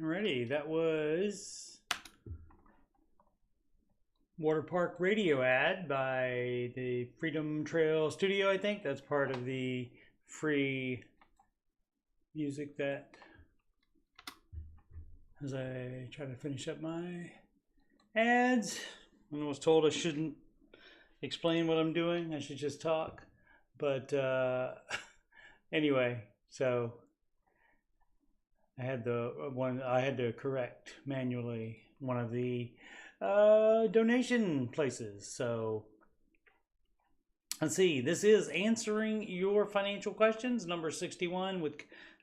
Alrighty, that was Water Park Radio ad by the Freedom Trail Studio, I think. That's part of the free music that, as I try to finish up my ads, I was told I shouldn't explain what I'm doing. I should just talk. But anyway, so I had to correct manually one of the donation places. So let's see. This is answering your financial questions, number 61 with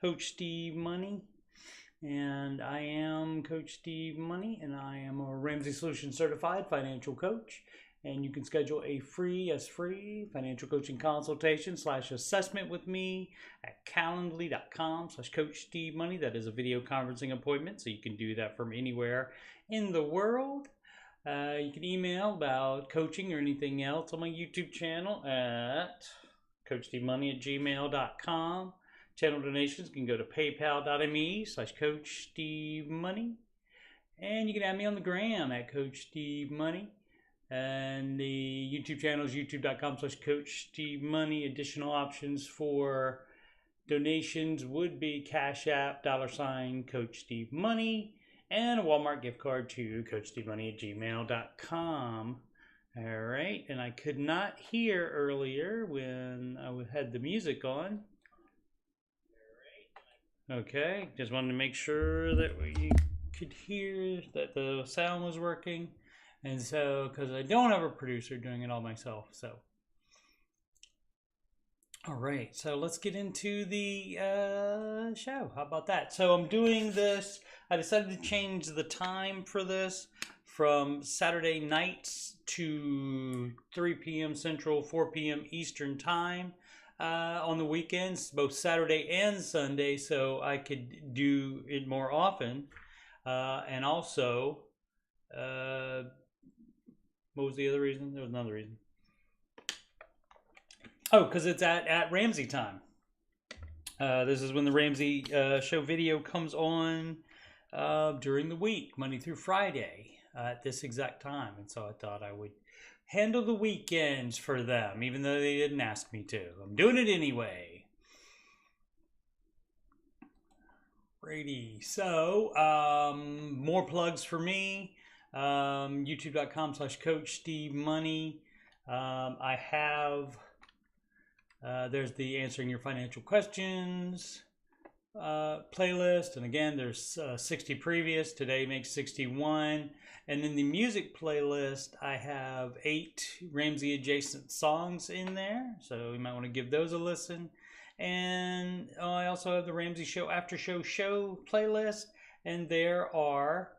Coach Steve Money. And I am Coach Steve Money, and I am a Ramsey Solutions certified financial coach. And you can schedule a free financial coaching consultation / assessment with me at calendly.com/coachstevemoney. That is a video conferencing appointment, so you can do that from anywhere in the world. You can email about coaching or anything else on my YouTube channel at coachstevemoney@gmail.com. Channel donations can go to paypal.me/coachstevemoney. And you can add me on the gram at Coach Steve Money. And the YouTube channel is youtube.com/coachstevemoney. Additional options for donations would be Cash App, $Coach Steve Money, and a Walmart gift card to coachstevemoney@gmail.com. All right, and I could not hear earlier when I had the music on. Okay, just wanted to make sure that you could hear that the sound was working. And so, because I don't have a producer doing it all myself, so. All right, so let's get into the show. How about that? So I'm doing this. I decided to change the time for this from Saturday nights to 3 p.m. Central, 4 p.m. Eastern time on the weekends, both Saturday and Sunday, so I could do it more often. And also, what was the other reason? There was another reason. Oh, because it's at Ramsey time. This is when the Ramsey show video comes on during the week, Monday through Friday, at this exact time. And so I thought I would handle the weekends for them, even though they didn't ask me to. I'm doing it anyway. Righty. So, more plugs for me. youtube.com/coachstevemoney. I have there's the answering your financial questions playlist, and again there's 60 previous. Today makes 61. And in the music playlist I have 8 Ramsey adjacent songs in there, so you might want to give those a listen. And I also have the Ramsey Show After Show playlist, and there are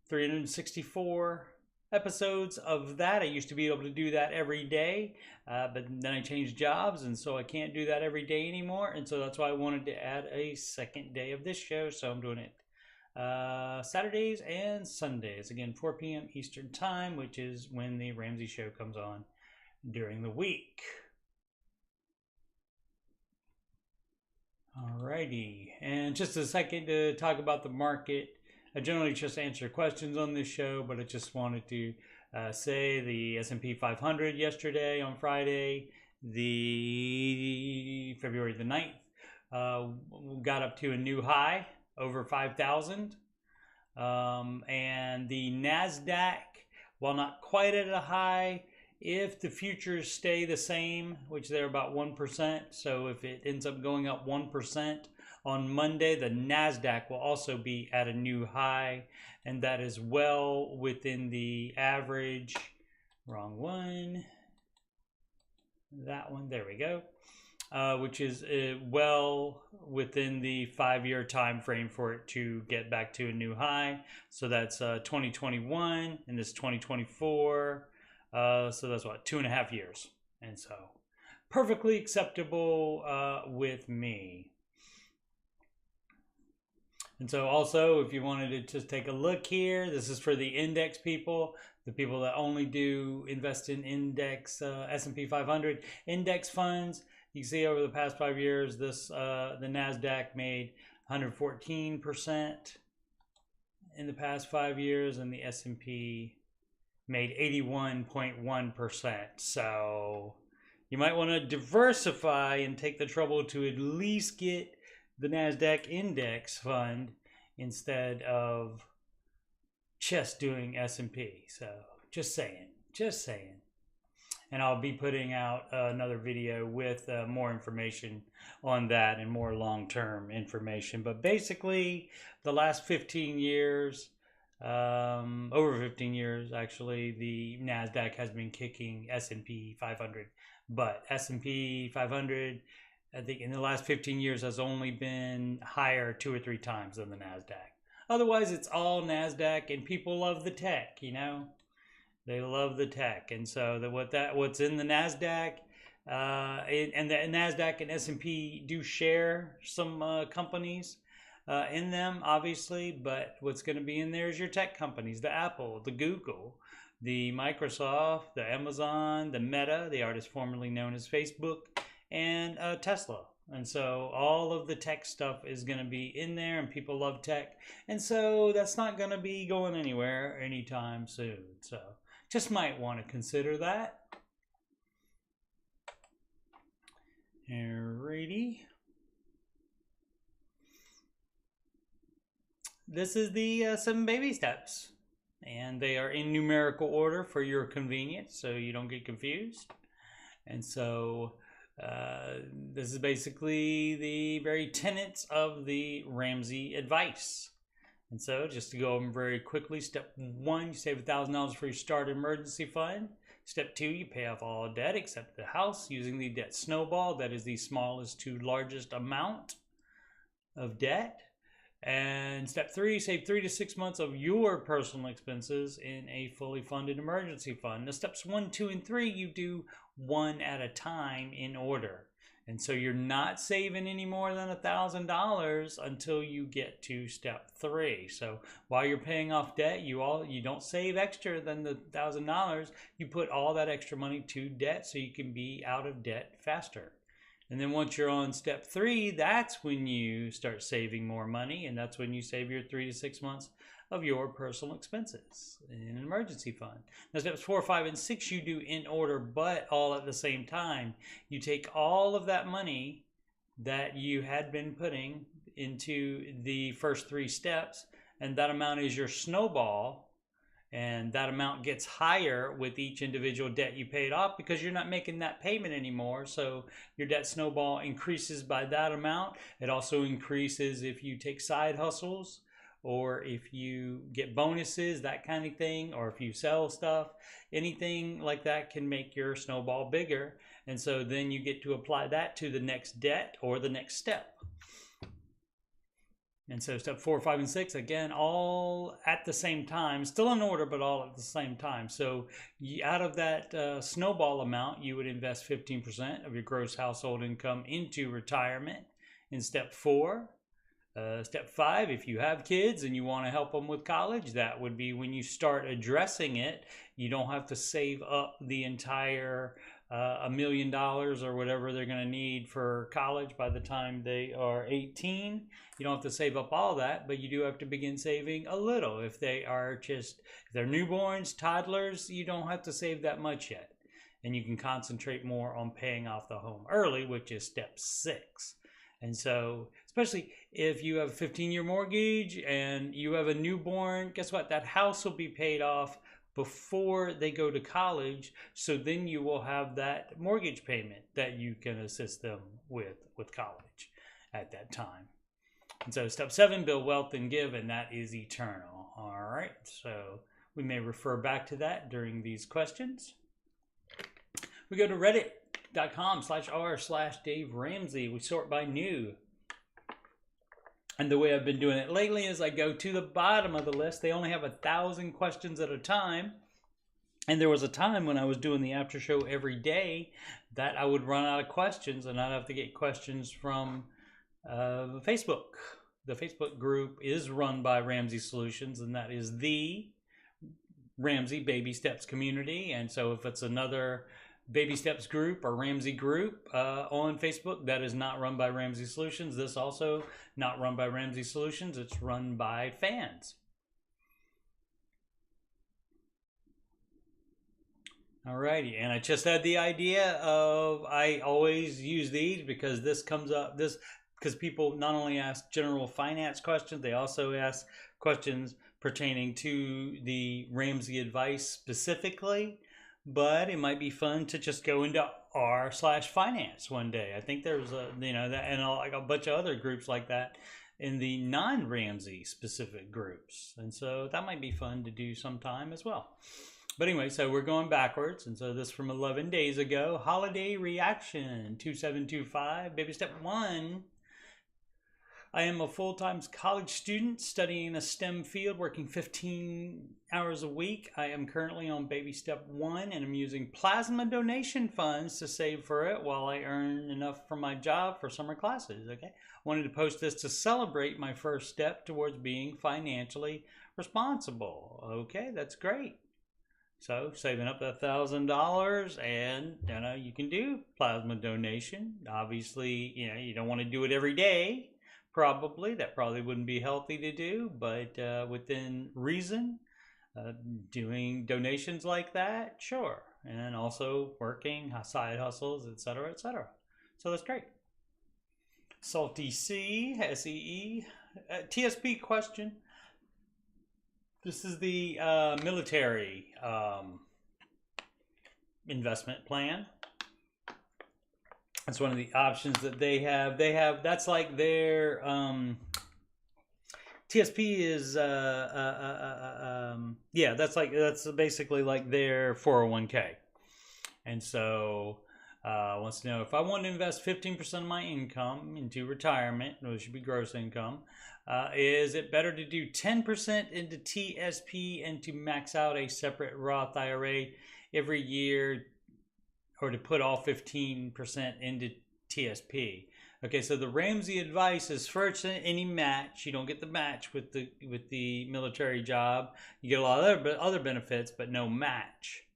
364 episodes of that. I used to be able to do that every day, but then I changed jobs, and so I can't do that every day anymore. And so that's why I wanted to add a second day of this show. So I'm doing it Saturdays and Sundays. Again, 4 p.m. Eastern time, which is when the Ramsey Show comes on during the week. Alrighty, and just a second to talk about the market. I generally just answer questions on this show, but I just wanted to say the S&P 500 yesterday on Friday, the February the 9th, got up to a new high, over 5,000. And the NASDAQ, while not quite at a high, if the futures stay the same, which they're about 1%, so if it ends up going up 1%, on Monday, the NASDAQ will also be at a new high, and that is well within the average. Wrong one. That one, there we go. Which is well within the 5-year time frame for it to get back to a new high. So that's 2021, and this 2024. So that's what, 2.5 years. And so perfectly acceptable with me. And so also, if you wanted to just take a look here, this is for the index people, the people that only do invest in index S&P 500 index funds. You can see over the past 5 years, this the NASDAQ made 114%. in the past 5 years, and the S&P made 81.1%. So you might want to diversify and take the trouble to at least get the NASDAQ index fund instead of just doing S&P. So just saying. And I'll be putting out another video with more information on that and more long-term information. But basically, the last 15 years, over 15 years actually, the NASDAQ has been kicking S&P 500. But S&P 500, I think in the last 15 years, has only been higher 2 or 3 times than the NASDAQ. Otherwise, it's all NASDAQ, and people love the tech, you know? They love the tech. And so what's in the NASDAQ, and the NASDAQ and S&P do share some companies in them, obviously, but what's going to be in there is your tech companies, the Apple, the Google, the Microsoft, the Amazon, the Meta, the artist formerly known as Facebook, and Tesla. And so all of the tech stuff is going to be in there, and people love tech. And so that's not going to be going anywhere anytime soon. So just might want to consider that. Alrighty. This is the 7 baby steps, and they are in numerical order for your convenience, so you don't get confused. And so this is basically the very tenets of the Ramsey advice. And so just to go over them very quickly, step 1, you save $1,000 for your start emergency fund. Step 2, you pay off all debt except the house using the debt snowball. That is the smallest to largest amount of debt. And step 3, save 3 to 6 months of your personal expenses in a fully funded emergency fund. Now steps 1, 2, and 3, you do one at a time in order. And so you're not saving any more than $1,000 until you get to step 3. So while you're paying off debt, you don't save extra than the $1,000. You put all that extra money to debt so you can be out of debt faster. And then once you're on step 3, that's when you start saving more money, and that's when you save your 3 to 6 months of your personal expenses in an emergency fund. Now steps 4, 5, and 6 you do in order, but all at the same time. You take all of that money that you had been putting into the first 3 steps, and that amount is your snowball. And that amount gets higher with each individual debt you paid off because you're not making that payment anymore. So your debt snowball increases by that amount. It also increases if you take side hustles, or if you get bonuses, that kind of thing, or if you sell stuff. Anything like that can make your snowball bigger. And so then you get to apply that to the next debt or the next step. And so step 4, 5, and 6, again, all at the same time, still in order, but all at the same time. So out of that snowball amount, you would invest 15% of your gross household income into retirement in step 4. Step 5, if you have kids and you want to help them with college, that would be when you start addressing it. You don't have to save up the entire $1 million or whatever they're going to need for college by the time they are 18. You don't have to save up all that, but you do have to begin saving a little. If they're newborns, toddlers, you don't have to save that much yet. And you can concentrate more on paying off the home early, which is step 6. And so, especially if you have a 15-year mortgage and you have a newborn, guess what? That house will be paid off before they go to college. So then you will have that mortgage payment that you can assist them with college at that time. And so step 7, build wealth and give, and that is eternal. All right, so we may refer back to that during these questions. We go to reddit.com/r/Dave Ramsey. We sort by new. And the way I've been doing it lately is I go to the bottom of the list. They only have 1,000 questions at a time. And there was a time when I was doing the after show every day that I would run out of questions, and I'd have to get questions from Facebook. The Facebook group is run by Ramsey Solutions, and that is the Ramsey Baby Steps community. And so if it's another Baby Steps group or Ramsey group on Facebook, that is not run by Ramsey Solutions. This also not run by Ramsey Solutions. It's run by fans. Alrighty, and I just had the idea of, I always use these because this comes up, because people not only ask general finance questions, they also ask questions pertaining to the Ramsey advice specifically. But it might be fun to just go into r/finance one day. I think there's that, and like a bunch of other groups like that in the non-Ramsey specific groups, and so that might be fun to do sometime as well. But anyway, so we're going backwards, and so this from 11 days ago. Holiday reaction 2725, baby step 1. I am a full-time college student studying a STEM field, working 15 hours a week. I am currently on baby step 1, and I'm using plasma donation funds to save for it while I earn enough from my job for summer classes. Okay, wanted to post this to celebrate my first step towards being financially responsible. Okay, that's great. So saving up $1,000, and you can do plasma donation. Obviously, you don't want to do it every day. Probably that probably wouldn't be healthy to do, but within reason, doing donations like that, sure. And also working side hustles, etc., etc. So that's great. Salty C, SEE, TSP question. This is the military investment plan. That's one of the options that they have. That's like their TSP is that's basically like their 401k. And so wants to know, if I want to invest 15% of my income into retirement, which should be gross income, is it better to do 10% into TSP and to max out a separate Roth IRA every year, or to put all 15% into TSP? Okay, so the Ramsey advice is, first, any match. You don't get the match with the military job. You get a lot of other benefits, but no match.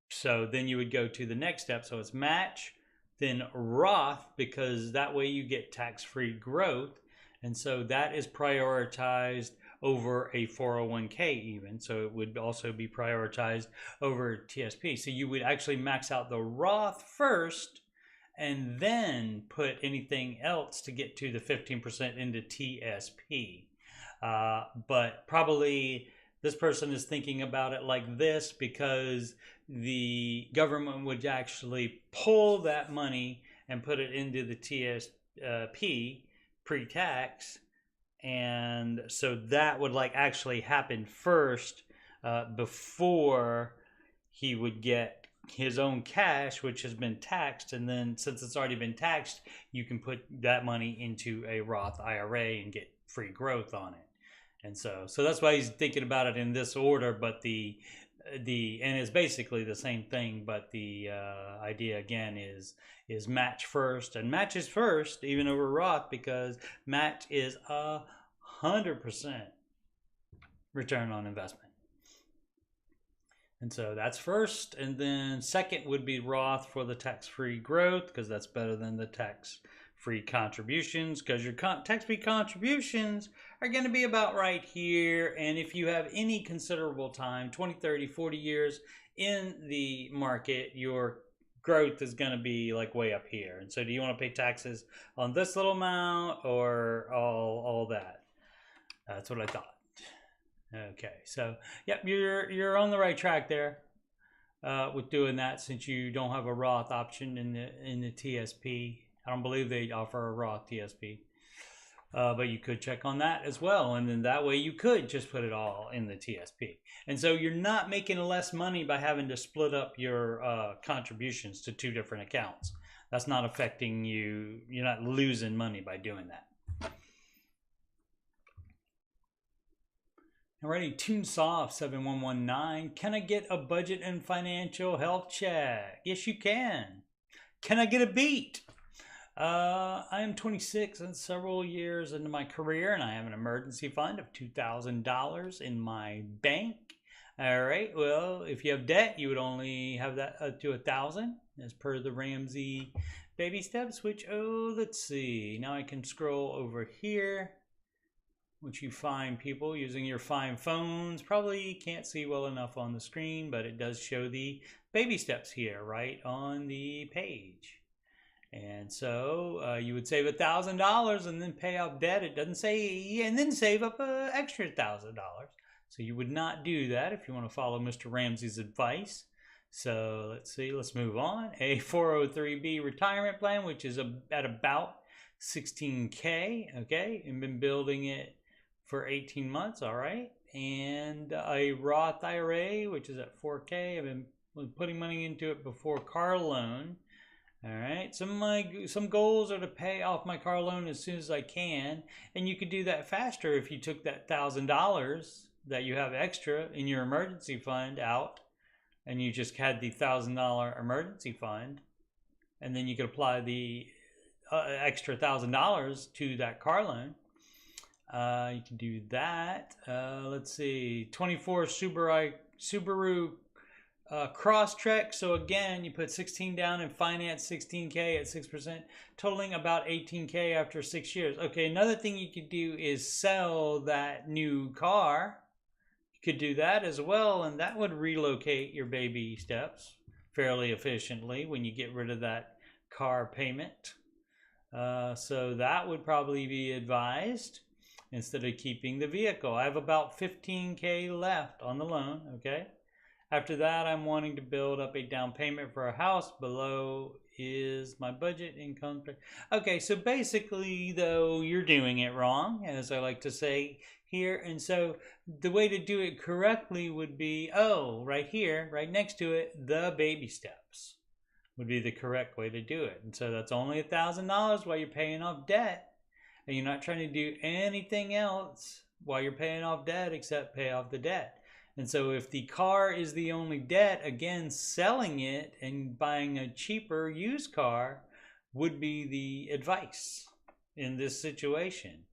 So then you would go to the next step. So it's match, then Roth, because that way you get tax-free growth. And so that is prioritized over a 401k even. So it would also be prioritized over TSP. So you would actually max out the Roth first and then put anything else to get to the 15% into TSP. But probably this person is thinking about it like this because the government would actually pull that money and put it into the TSP pre-tax, and so that would like actually happen first before he would get his own cash, which has been taxed. And then since it's already been taxed, you can put that money into a Roth IRA and get free growth on it. And so that's why he's thinking about it in this order. But and it's basically the same thing, but the idea again is match first, and match is first even over Roth, because match is 100% return on investment. And so that's first, and then second would be Roth for the tax-free growth, because that's better than the tax-free contributions, because your tax-free contributions are going to be about right here. And if you have any considerable time, 20, 30, 40 years in the market, your growth is going to be like way up here. And so do you want to pay taxes on this little amount or all that? That's what I thought. Okay, so yep, you're on the right track there with doing that, since you don't have a Roth option in the TSP. I don't believe they offer a Roth TSP, but you could check on that as well, and then that way you could just put it all in the TSP. And so you're not making less money by having to split up your contributions to 2 different accounts. That's not affecting you. You're not losing money by doing that. Alrighty, TuneSoft 7119. Can I get a budget and financial health check? Yes, you can. Can I get a beat? I am 26 and several years into my career, and I have an emergency fund of $2,000 in my bank. All right, well, if you have debt, you would only have that to $1,000 as per the Ramsey baby steps, which, let's see. Now I can scroll over here. which you find people using your fine phones probably can't see well enough on the screen, but it does show the baby steps here right on the page. And so you would save $1,000 and then pay off debt. It doesn't say, and then save up an extra $1,000. So you would not do that if you want to follow Mr. Ramsey's advice. So let's see, let's move on. A 403B retirement plan, which is at about $16K, okay, and been building it for 18 months, all right. And a Roth IRA, which is at $4K. I've been putting money into it before car loan. All right, some goals are to pay off my car loan as soon as I can, and you could do that faster if you took that $1,000 that you have extra in your emergency fund out, and you just had the $1,000 emergency fund, and then you could apply the extra $1,000 to that car loan. You can do that. Let's see, 24 Subaru Crosstrek. So again, you put 16 down and finance 16K at 6%, totaling about 18K after 6 years. Okay, another thing you could do is sell that new car. You could do that as well, and that would relocate your baby steps fairly efficiently when you get rid of that car payment. So that would probably be advised instead of keeping the vehicle. I have about 15K left on the loan, okay? After that, I'm wanting to build up a down payment for a house. Below is my budget income. Okay, so basically, though, you're doing it wrong, as I like to say here. And so the way to do it correctly would be, right here, right next to it, the baby steps would be the correct way to do it. And so that's only $1,000 while you're paying off debt. And you're not trying to do anything else while you're paying off debt except pay off the debt. And so if the car is the only debt, again, selling it and buying a cheaper used car would be the advice in this situation.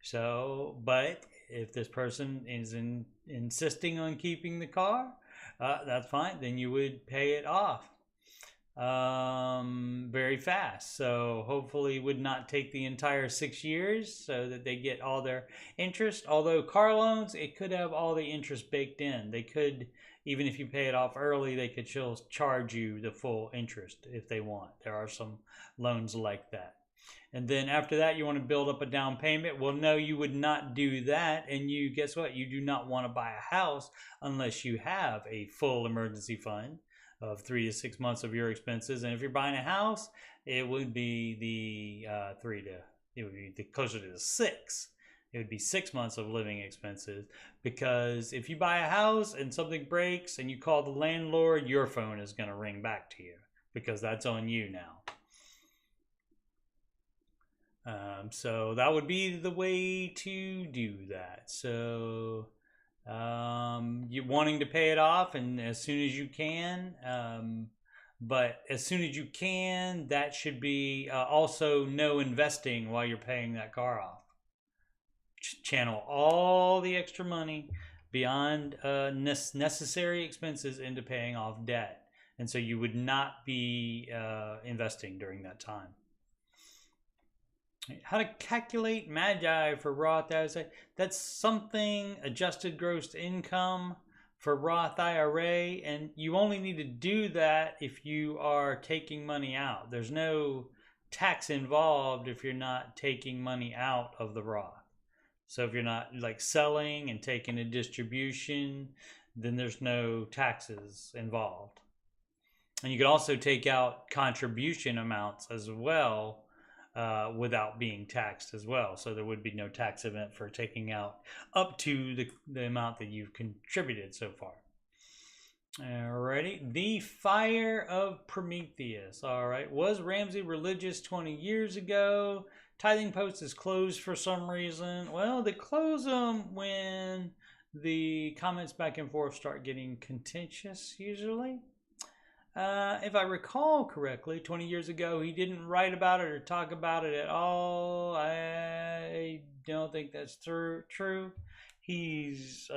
So, but if this person is insisting on keeping the car, that's fine. Then you would pay it off very fast. So hopefully would not take the entire 6 years so that they get all their interest. Although car loans, it could have all the interest baked in. They could, even if you pay it off early, they could still charge you the full interest if they want. There are some loans like that. And then after that, you want to build up a down payment. Well, no, you would not do that. And you, guess what? You do not want to buy a house unless you have a full emergency fund of 3 to 6 months of your expenses. And if you're buying a house, it would be the closer to the 6. It would be 6 months of living expenses, because if you buy a house and something breaks and you call the landlord, your phone is going to ring back to you because that's on you now. So that would be the way to do that. So you're wanting to pay it off and as soon as you can, but as soon as you can, that should be also no investing while you're paying that car off. Channel all the extra money beyond necessary expenses into paying off debt, and so you would not be investing during that time. How to calculate Magi for Roth IRA. That's something adjusted gross income for Roth IRA, and you only need to do that if you are taking money out. There's no tax involved if you're not taking money out of the Roth. So if you're not like selling and taking a distribution, then there's no taxes involved. And you can also take out contribution amounts as well, without being taxed as well. So there would be no tax event for taking out up to the amount that you've contributed so far. Alrighty, the fire of Prometheus. All right, was Ramsey religious 20 years ago? Tithing post is closed for some reason. Well, they close them when the comments back and forth start getting contentious usually. If I recall correctly, 20 years ago, he didn't write about it or talk about it at all. I don't think that's true. He's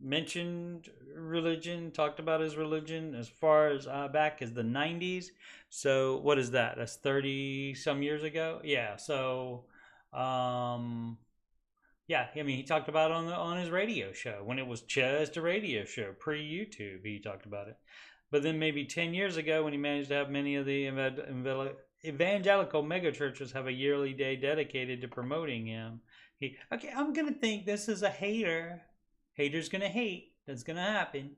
mentioned religion, talked about his religion as far as back as the 90s. So what is that? That's 30 some years ago? Yeah, so Yeah, I mean, he talked about it on his radio show when it was just a radio show, pre-YouTube. He talked about it. But then maybe 10 years ago, when he managed to have many of the evangelical megachurches have a yearly day dedicated to promoting him, okay, I'm gonna think this is a hater. Hater's gonna hate. That's gonna happen.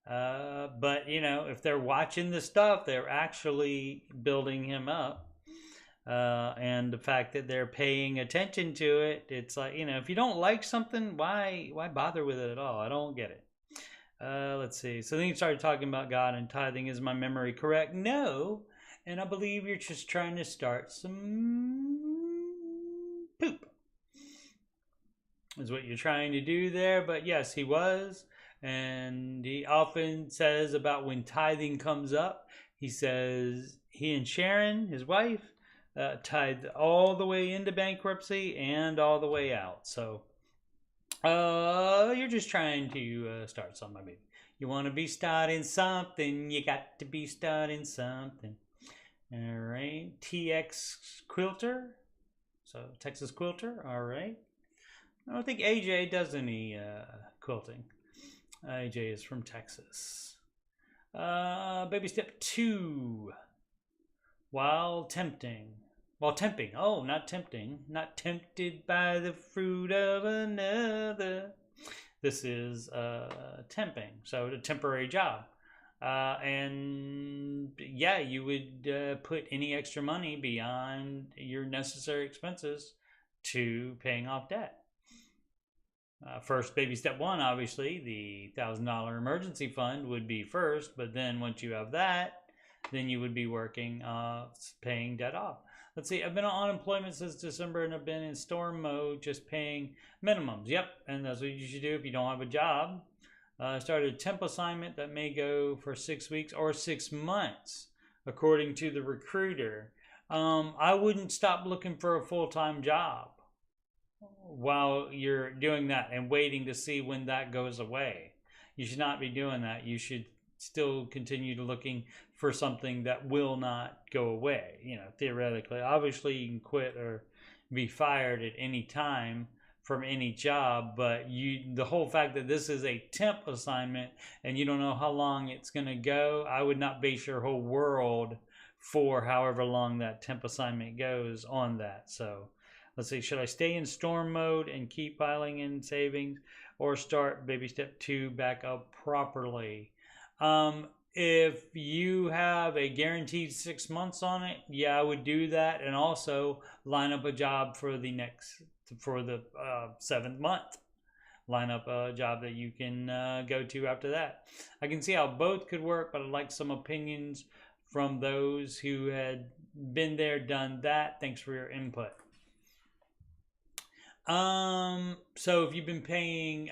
But you know, if they're watching the stuff, they're actually building him up. And the fact that they're paying attention to it, it's like, you know, if you don't like something, why bother with it at all? I don't get it. Let's see. So then you started talking about God and tithing. Is my memory correct? No. And I believe you're just trying to start some poop. Is what you're trying to do there. But yes, he was. And he often says about when tithing comes up, he says he and Sharon, his wife, tithed all the way into bankruptcy and all the way out. So you're just trying to start something, baby. You want to be starting something, you got to be starting something. All right. TX Quilter. So Texas Quilter. All right. I don't think AJ does any quilting. AJ is from Texas. Baby step 2. While tempting. Oh, not tempting. Not tempted by the fruit of another. This is temping. So a temporary job. And yeah, you would put any extra money beyond your necessary expenses to paying off debt. First, baby step 1, obviously, the $1,000 emergency fund would be first. But then once you have that, then you would be working, paying debt off. Let's see, I've been on unemployment since December and I've been in storm mode, just paying minimums. Yep, and that's what you should do if you don't have a job. I started a temp assignment that may go for 6 weeks or 6 months, according to the recruiter. I wouldn't stop looking for a full-time job while you're doing that and waiting to see when that goes away. You should not be doing that. You should still continue to looking for something that will not go away. You know, theoretically, obviously you can quit or be fired at any time from any job, but the whole fact that this is a temp assignment and you don't know how long it's going to go, I would not base your whole world for however long that temp assignment goes on that. So let's see, should I stay in storm mode and keep piling in savings or start baby step 2 back up properly? If you have a guaranteed 6 months on it, yeah, I would do that, and also line up a job for the 7th month. Line up a job that you can go to after that. I can see how both could work, but I'd like some opinions from those who had been there, done that. Thanks for your input. So if you've been paying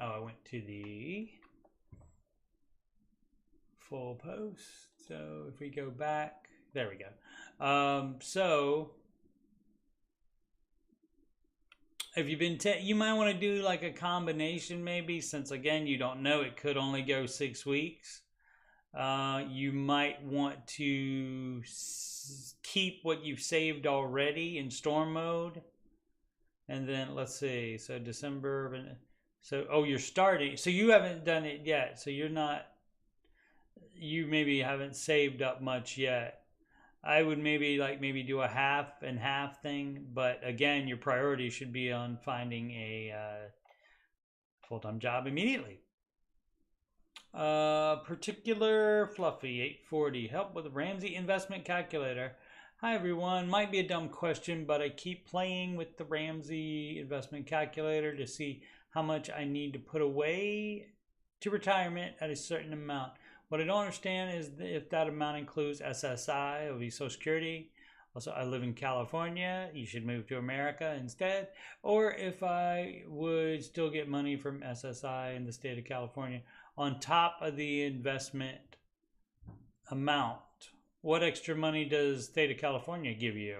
I went to the full post. So if we go back, there we go. So if you've been, you might want to do like a combination maybe, since again, you don't know, it could only go 6 weeks. You might want to keep what you've saved already in storm mode. And then let's see, so December, so, oh, you're starting, so you haven't done it yet. So you're not, you maybe haven't saved up much yet. I would maybe do a half and half thing. But again, your priority should be on finding a full-time job immediately. Particular Fluffy 840, help with the Ramsey investment calculator. Hi everyone, might be a dumb question, but I keep playing with the Ramsey investment calculator to see how much I need to put away to retirement at a certain amount. What I don't understand is if that amount includes SSI, it'll be Social Security. Also, I live in California. You should move to America instead. Or if I would still get money from SSI in the state of California on top of the investment amount. What extra money does state of California give you?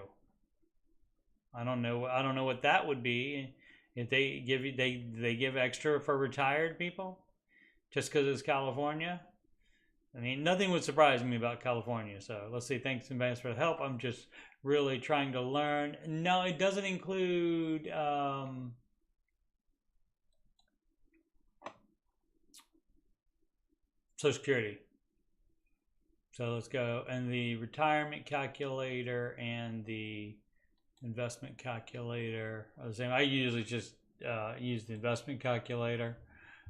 I don't know. I don't know what that would be. If they give you, they give extra for retired people, just because it's California. I mean, nothing would surprise me about California. So let's say thanks in advance for the help. I'm just really trying to learn. No, it doesn't include Social Security. So let's go. And the retirement calculator and the investment calculator are the same. I usually just use the investment calculator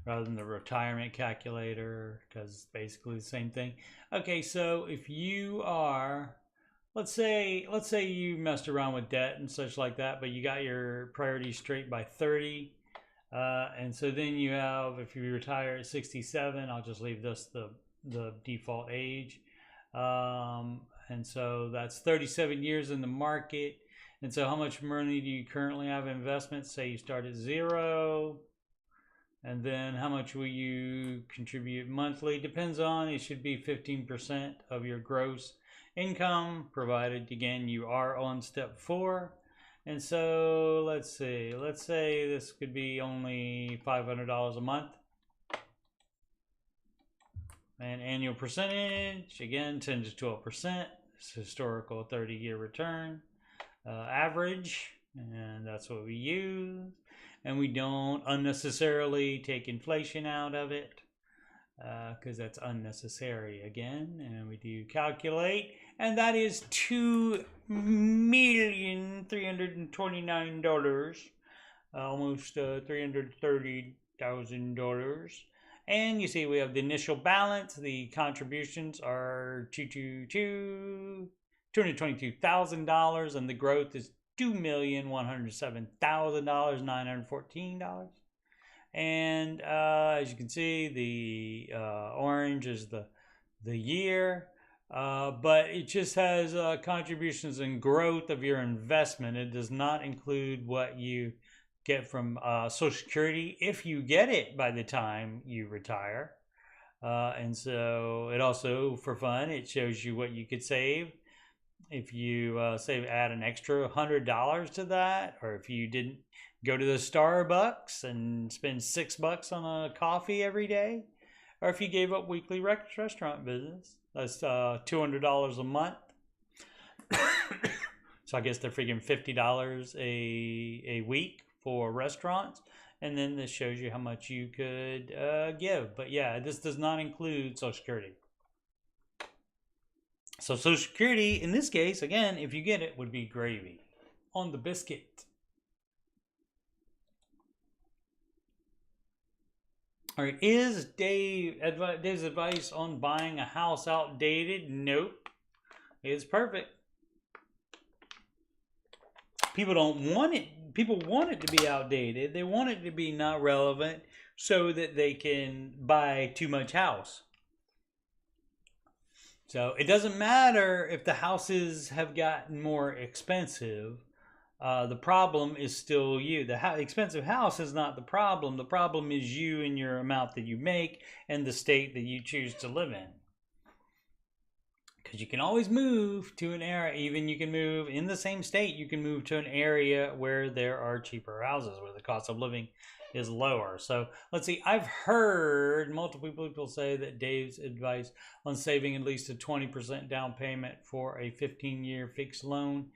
rather than the retirement calculator because it's basically the same thing. Okay, so if you are, let's say you messed around with debt and such like that, but you got your priorities straight by 30. And so then you have, if you retire at 67, I'll just leave this the default age. And so that's 37 years in the market. And so how much money do you currently have in investments? Say you start at 0. And then how much will you contribute monthly? Depends on, it should be 15% of your gross income, provided, again, you are on step 4. And so let's see, let's say this could be only $500 a month. And annual percentage, again, 10 to 12%. It's historical 30-year return. Average, and that's what we use. And we don't unnecessarily take inflation out of it because that's unnecessary again. And we do calculate, and that is $2,329,000, almost $330,000. And you see we have the initial balance. The contributions are $222,000, and the growth is $2,107,914. And as you can see, the orange is the year, but it just has contributions and growth of your investment. It does not include what you get from Social Security if you get it by the time you retire. And so it also, for fun, it shows you what you could save. If you add an extra $100 to that, or if you didn't go to the Starbucks and spend $6 on a coffee every day, or if you gave up weekly restaurant visits, that's $200 a month. So I guess they're freaking $50 a week for restaurants. And then this shows you how much you could give. But yeah, this does not include Social Security. So Social Security, in this case, again, if you get it, would be gravy on the biscuit. All right, is Dave's advice on buying a house outdated? Nope. It's perfect. People don't want it. People want it to be outdated. They want it to be not relevant so that they can buy too much house. So it doesn't matter if the houses have gotten more expensive. The problem is still you. The expensive house is not the problem. The problem is you and your amount that you make and the state that you choose to live in. Because you can always move to an area, even you can move in the same state, you can move to an area where there are cheaper houses, where the cost of living is lower. So let's see, I've heard multiple people say that Dave's advice on saving at least a 20% down payment for a 15-year fixed loan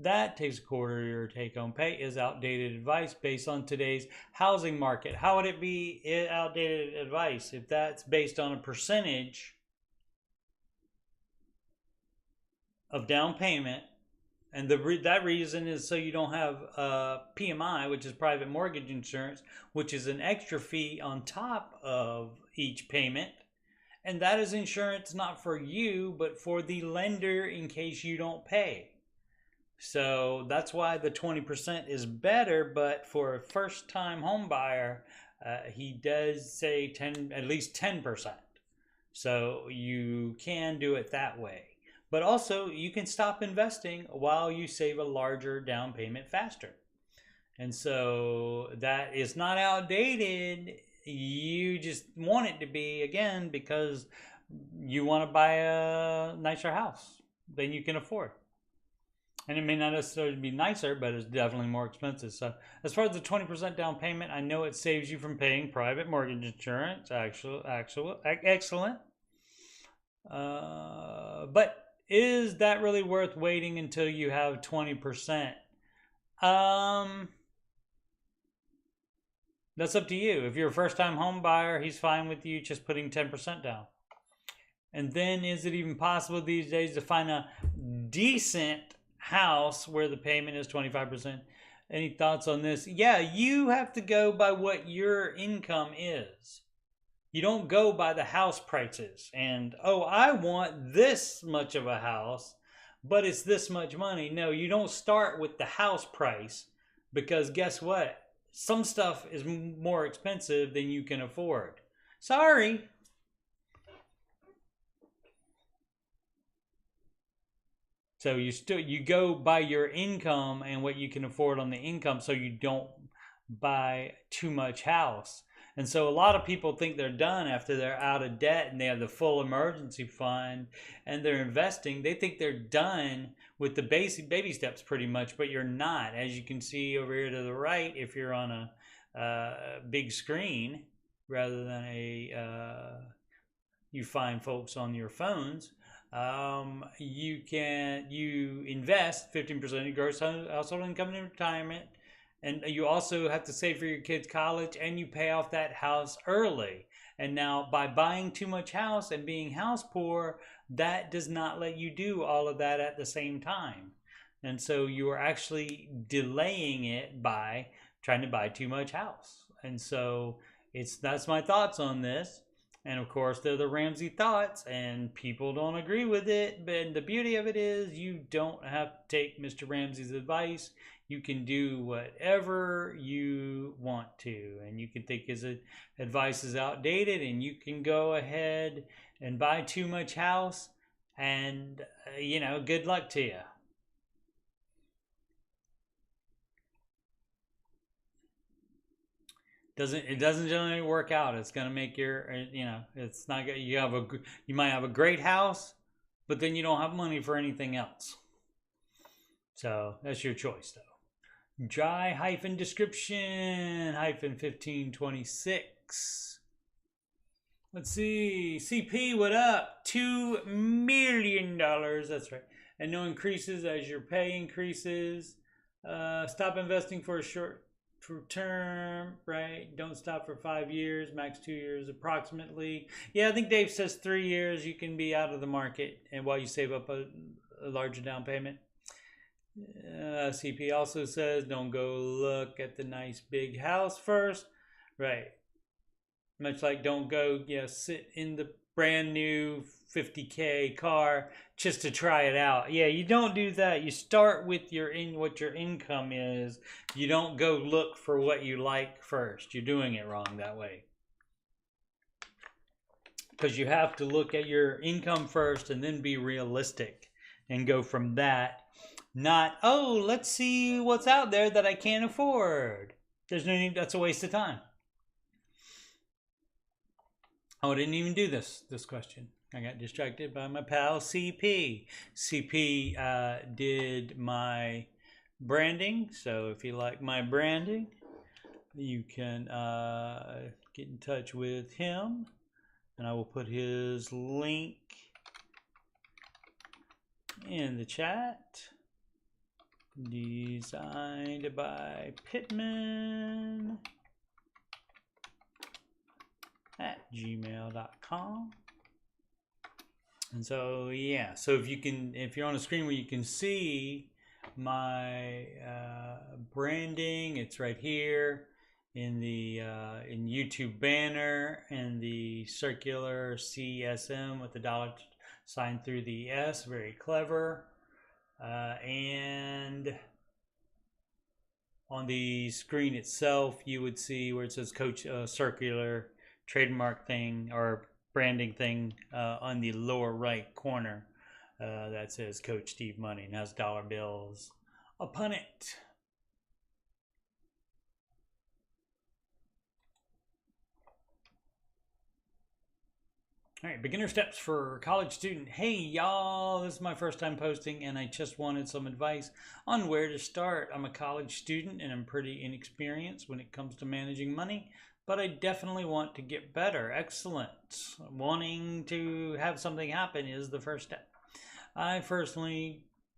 that takes a quarter of your take-home pay is outdated advice based on today's housing market. How would it be outdated advice if that's based on a percentage of down payment? And that reason is so you don't have PMI, which is private mortgage insurance, which is an extra fee on top of each payment. And that is insurance not for you, but for the lender in case you don't pay. So that's why the 20% is better. But for a first-time home buyer, he does say at least 10%. So you can do it that way. But also, you can stop investing while you save a larger down payment faster. And so that is not outdated. You just want it to be, again, because you want to buy a nicer house than you can afford. And it may not necessarily be nicer, but it's definitely more expensive. So as far as the 20% down payment, I know it saves you from paying private mortgage insurance. Excellent. But is that really worth waiting until you have 20%? That's up to you. If you're a first-time home buyer, he's fine with you just putting 10% down. And then is it even possible these days to find a decent house where the payment is 25%? Any thoughts on this? Yeah, you have to go by what your income is. You don't go by the house prices and, oh, I want this much of a house, but it's this much money. No, you don't start with the house price, because guess what? Some stuff is more expensive than you can afford. Sorry. So you go by your income and what you can afford on the income, so you don't buy too much house. And so a lot of people think they're done after they're out of debt and they have the full emergency fund and they're investing. They think they're done with the basic baby steps pretty much, but you're not. As you can see over here to the right, if you're on a big screen rather than you find folks on your phones, you invest 15% of your gross household income in retirement. And you also have to save for your kids' college, and you pay off that house early. And now by buying too much house and being house poor, that does not let you do all of that at the same time. And so you are actually delaying it by trying to buy too much house. And so that's my thoughts on this. And of course, they're the Ramsey thoughts, and people don't agree with it. But the beauty of it is you don't have to take Mr. Ramsey's advice. You can do whatever you want to, and you can think his advice is outdated, and you can go ahead and buy too much house, and good luck to you. It doesn't generally work out. It's gonna make it's not good. You might have a great house, but then you don't have money for anything else. So that's your choice, though. Dry-description 1526. Let's see. CP, what up? $2 million. That's right. And no increases as your pay increases. Stop investing for a short term, right? Don't stop for 5 years, max 2 years approximately. Yeah, I think Dave says 3 years you can be out of the market, and while you save up a larger down payment. CP also says don't go look at the nice big house first, right? Much like don't go sit in the brand new 50K car just to try it out. Yeah, you don't do that. You start with what your income is. You don't go look for what you like first. You're doing it wrong that way, because you have to look at your income first and then be realistic and go from that. Not, oh, let's see what's out there that I can't afford. There's no need. That's a waste of time. Oh, I didn't even do this question. I got distracted by my pal CP. CP did my branding. So if you like my branding, you can get in touch with him. And I will put his link in the chat. Designed by Pittman at gmail.com. And so so if you're on a screen where you can see my branding, it's right here in the in YouTube banner, and the circular CSM with the dollar sign through the S, very clever. And on the screen itself, you would see where it says Coach circular trademark thing or branding thing on the lower right corner that says Coach Steve Money and has dollar bills upon it. All right, beginner steps for college student. Hey y'all, this is my first time posting and I just wanted some advice on where to start. I'm a college student and I'm pretty inexperienced when it comes to managing money. but I definitely want to get better. Excellent. Wanting to have something happen is the first step. I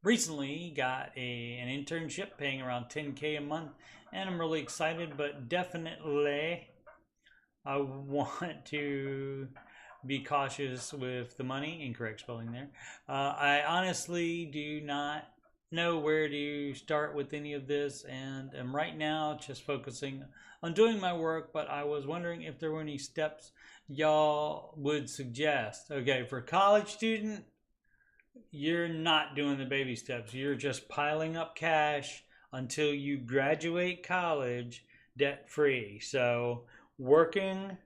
recently got an internship paying around 10K a month, and I'm really excited, but definitely I want to be cautious with the money. Incorrect spelling there. I honestly do not know where to start with any of this, and am right now just focusing on doing my work, but I was wondering if there were any steps y'all would suggest. Okay, for a college student, you're not doing the baby steps. You're just piling up cash until you graduate college debt free. So working,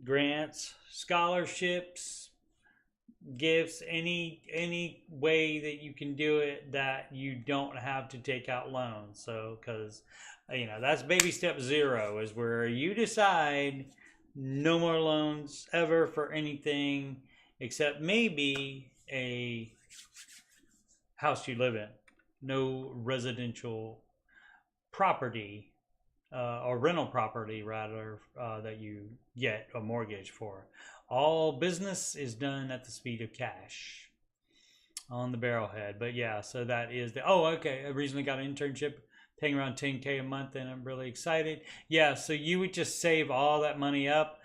grants, scholarships, gifts, any way that you can do it that you don't have to take out loans. So because that's baby step 0, is where you decide no more loans ever for anything except maybe a house you live in. No residential property or rental property rather that you get a mortgage for. All business is done at the speed of cash on the barrelhead. But yeah, so that is the okay. I recently got an internship paying around 10K a month, and I'm really excited. Yeah, so you would just save all that money up.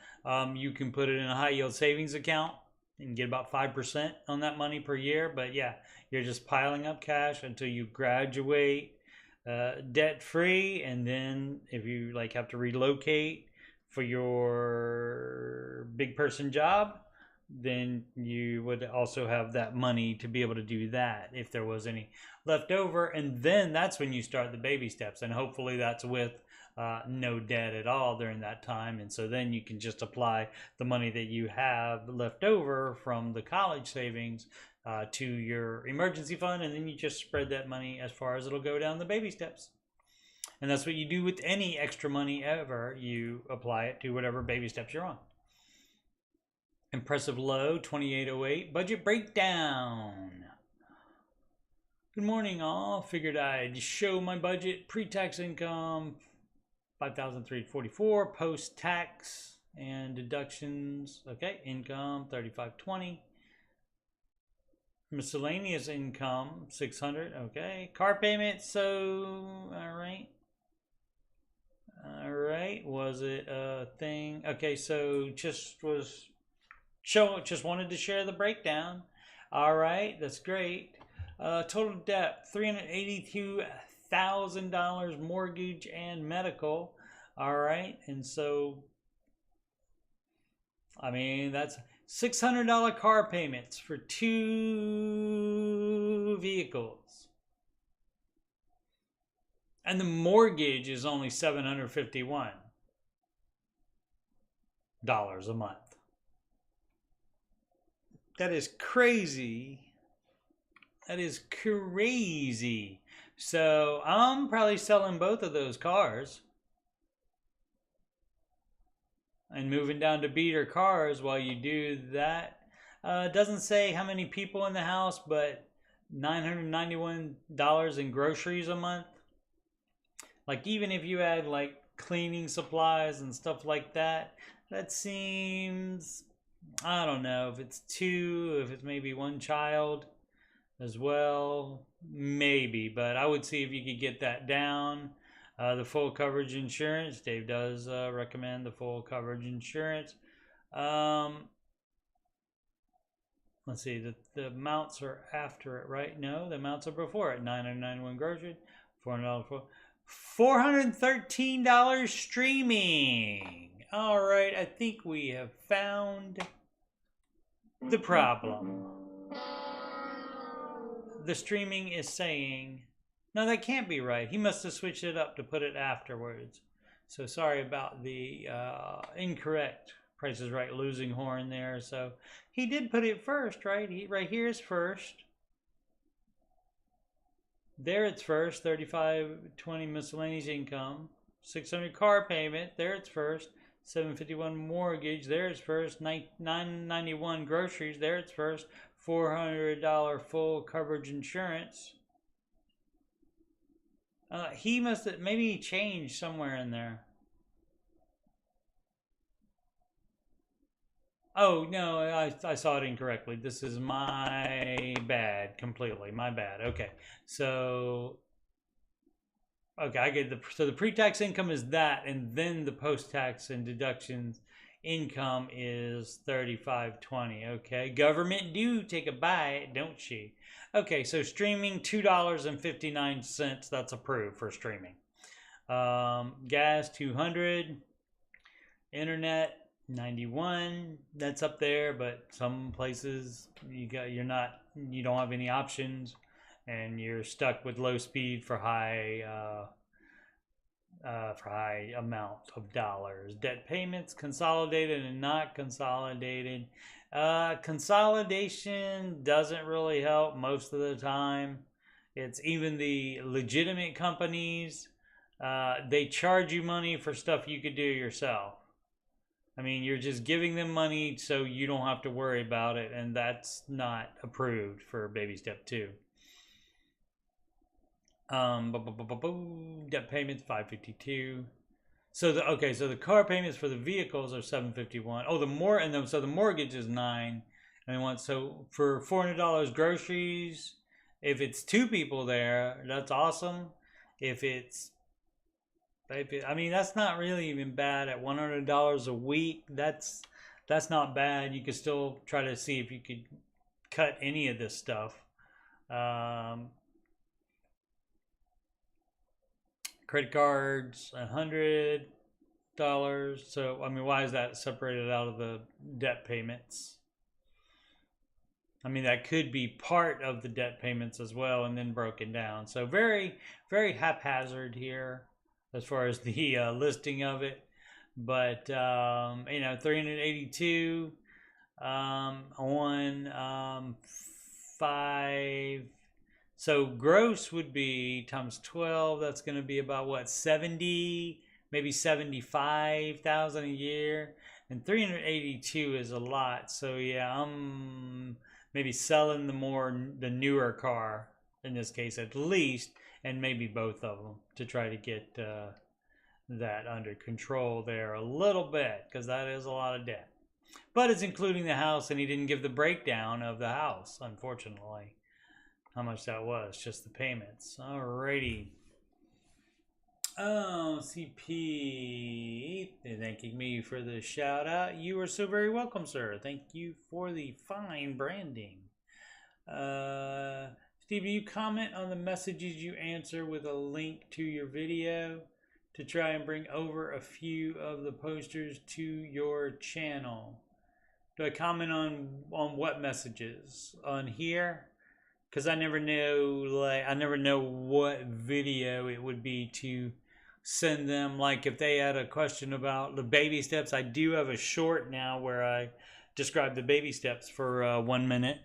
You can put it in a high yield savings account and get about 5% on that money per year. But yeah, you're just piling up cash until you graduate debt free, and then if you have to relocate for your big person job, then you would also have that money to be able to do that if there was any left over. And then that's when you start the baby steps, and hopefully that's with no debt at all during that time. And so then you can just apply the money that you have left over from the college savings to your emergency fund, and then you just spread that money as far as it'll go down the baby steps. And that's what you do with any extra money ever. You apply it to whatever baby steps you're on. Impressive low, 2808. Budget breakdown. Good morning, all. Figured I'd show my budget. Pre-tax income, $5,344. Post-tax and deductions. Okay, income, $3,520. Miscellaneous income, $600. Okay, car payment. So, all right. Was it a thing? Okay, so just wanted to share the breakdown. All right, that's great. Total debt, $382,000 mortgage and medical. All right, and so that's $600 car payments for 2 vehicles. And the mortgage is only $751 a month. That is crazy. That is crazy. So I'm probably selling both of those cars and moving down to beater cars while you do that. It doesn't say how many people in the house, but $991 in groceries a month. Even if you add cleaning supplies and stuff like that, that seems, I don't know, if it's 2, if it's maybe 1 child as well, maybe. But I would see if you could get that down. The full coverage insurance, Dave does recommend the full coverage insurance. Let's see, the amounts are after it, right? No, the amounts are before it. $991 grocery, $400 for $413 streaming. All right, I think we have found the problem. The streaming is saying, no, that can't be right. He must have switched it up to put it afterwards. So sorry about the incorrect Price is Right losing horn there. So he did put it first, right? Right here is first. There it's first, $3,520 miscellaneous income, $600 car payment, there it's first, $751 mortgage, there it's first, $991 groceries, there it's first, $400 full coverage insurance. He must have, maybe he changed somewhere in there. Oh, no, I saw it incorrectly. This is my bad, completely. My bad. Okay. So, okay, I get so the pre-tax income is that, and then the post-tax and deductions income is 35.20. Okay. Government do take a bite, don't she? Okay, so streaming $2.59. That's approved for streaming. Gas 200. Internet 91, that's up there, but some places you don't have any options, and you're stuck with low speed for high amount of dollars. Debt payments, consolidated and not consolidated. Consolidation doesn't really help most of the time. It's even the legitimate companies, they charge you money for stuff you could do yourself. I mean, you're just giving them money so you don't have to worry about it, and that's not approved for baby step 2. Debt payments 552. So the car payments for the vehicles are 751. Oh, so the mortgage is 9. And they want, so for $400 groceries, if it's 2 people there, that's awesome. If it's I mean, that's not really even bad at $100 a week. That's not bad. You could still try to see if you could cut any of this stuff. Credit cards, $100. So I mean, why is that separated out of the debt payments? I mean, that could be part of the debt payments as well, and then broken down. So very, very haphazard here as far as the listing of it. But, 382 on 5. So gross would be times 12. That's going to be about what, 70, maybe 75,000 a year. And 382 is a lot. So yeah, I'm maybe selling the newer car in this case at least, and maybe both of them to try to get that under control there a little bit, because that is a lot of debt. But it's including the house, and he didn't give the breakdown of the house, unfortunately, how much that was, just the payments. Alrighty. Oh, CP, thanking me for the shout out. You are so very welcome, sir. Thank you for the fine branding. Steve, you comment on the messages you answer with a link to your video to try and bring over a few of the posters to your channel. Do I comment on what messages? On here? Because I never know what video it would be to send them. Like if they had a question about the baby steps, I do have a short now where I describe the baby steps for 1 minute.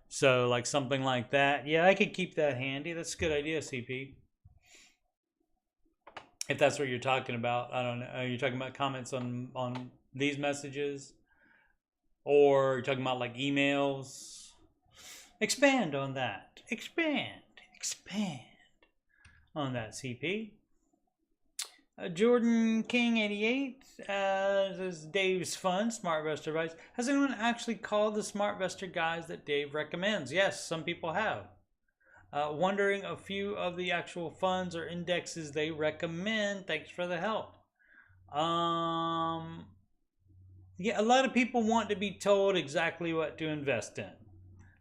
So like something like that. Yeah, I could keep that handy. That's a good idea, CP. If that's what you're talking about. I don't know. Are you talking about comments on these messages? Or you're talking about like emails? Expand on that. Expand on that, CP. Jordan King 88 this is Dave's Fun SmartVestor advice. Has anyone actually called the SmartVestor guys that Dave recommends? Yes, some people have. Wondering a few of the actual funds or indexes they recommend. Thanks for the help. Yeah, a lot of people want to be told exactly what to invest in.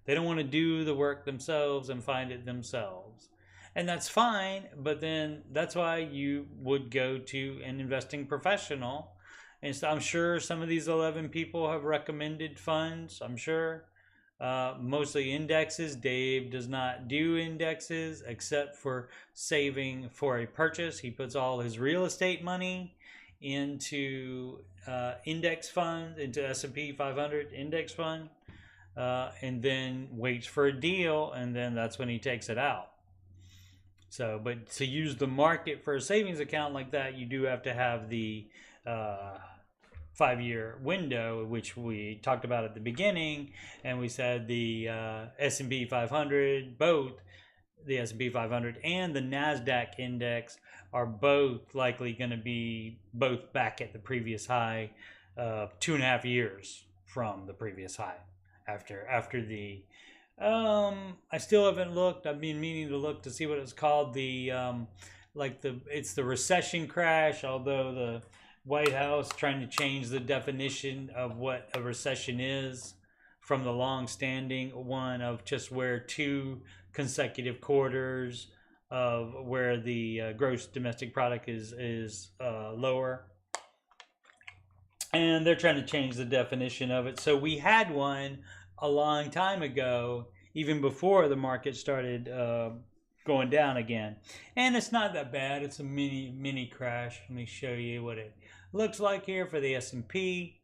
They don't want to do the work themselves and find it themselves. And that's fine, but then that's why you would go to an investing professional. And so I'm sure some of these 11 people have recommended funds, I'm sure. Mostly indexes. Dave does not do indexes except for saving for a purchase. He puts all his real estate money into index funds, into S&P 500 index fund, and then waits for a deal, and then that's when he takes it out. So, but to use the market for a savings account like that, you do have to have the 5-year window, which we talked about at the beginning, and we said the S&P 500, both the S&P 500 and the NASDAQ index are both likely going to be both back at the previous high 2.5 years. from the previous high after the I still haven't looked. I've been meaning to look to see what it's called. It's the recession crash, although the White House trying to change the definition of what a recession is from the long-standing one of just where 2 consecutive quarters of where the gross domestic product is lower. And they're trying to change the definition of it. So we had one a long time ago, even before the market started going down again. And it's not that bad. It's a mini crash. Let me show you what it looks like here for the S&P.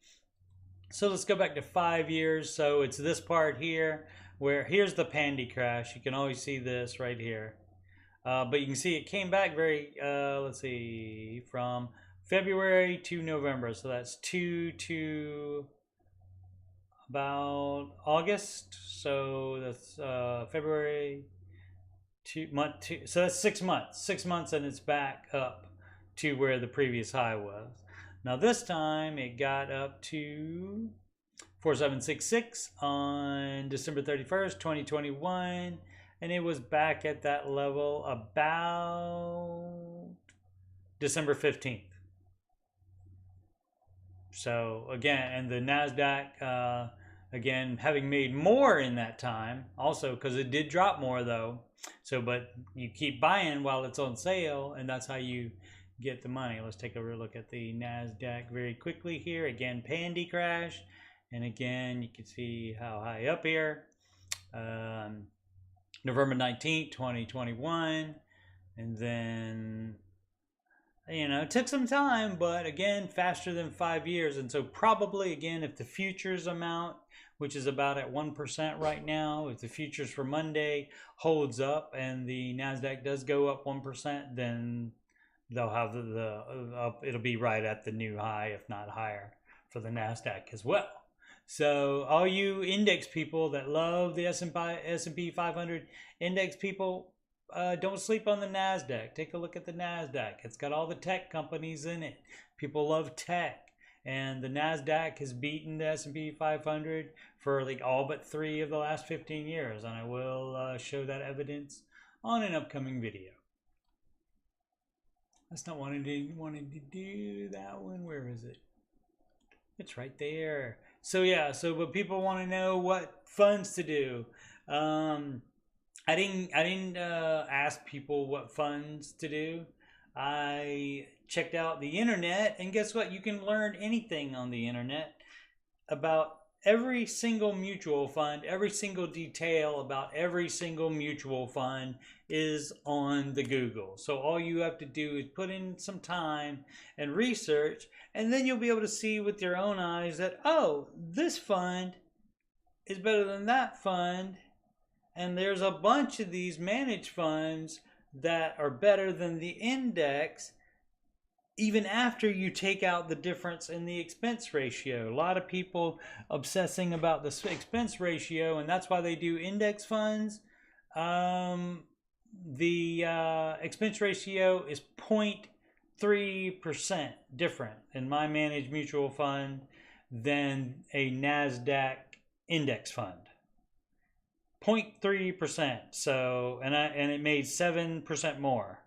So let's go back to 5 years. So it's this part here where here's the pandy crash. You can always see this right here. But you can see it came back very, let's see, from February to November. So that's 2 to about August. So that's February, 2 month, 2. So that's 6 months. 6 months and it's back up to where the previous high was. Now this time it got up to 4766 on December 31st, 2021. And it was back at that level about December 15th. So again, and the NASDAQ, again, having made more in that time, also because it did drop more though. So, but you keep buying while it's on sale, and that's how you get the money. Let's take a real look at the NASDAQ very quickly here. Again, pandy crash. And again, you can see how high up here. November 19th, 2021. And then, you know, it took some time, but again, faster than 5 years. And so probably, again, if the futures amount, which is about at 1% right now, if the futures for Monday holds up and the NASDAQ does go up 1%, then they'll have it'll be right at the new high, if not higher, for the NASDAQ as well. So all you index people that love the S&P 500 index people, don't sleep on the NASDAQ. Take a look at the NASDAQ. It's got all the tech companies in it. People love tech. And the NASDAQ has beaten the S&P 500 for like all but 3 of the last 15 years. And I will show that evidence on an upcoming video. That's not wanting to do that one. Where is it? It's right there. So yeah, but people want to know what funds to do. I didn't ask people what funds to do. I checked out the internet, and guess what? You can learn anything on the internet about every single mutual fund. Every single detail about every single mutual fund is on the Google. So all you have to do is put in some time and research, and then you'll be able to see with your own eyes that, oh, this fund is better than that fund. And there's a bunch of these managed funds that are better than the index, even after you take out the difference in the expense ratio. A lot of people obsessing about the expense ratio, and that's why they do index funds. The expense ratio is 0.3% different in my managed mutual fund than a NASDAQ index fund. 0.3%. So, and it made 7% more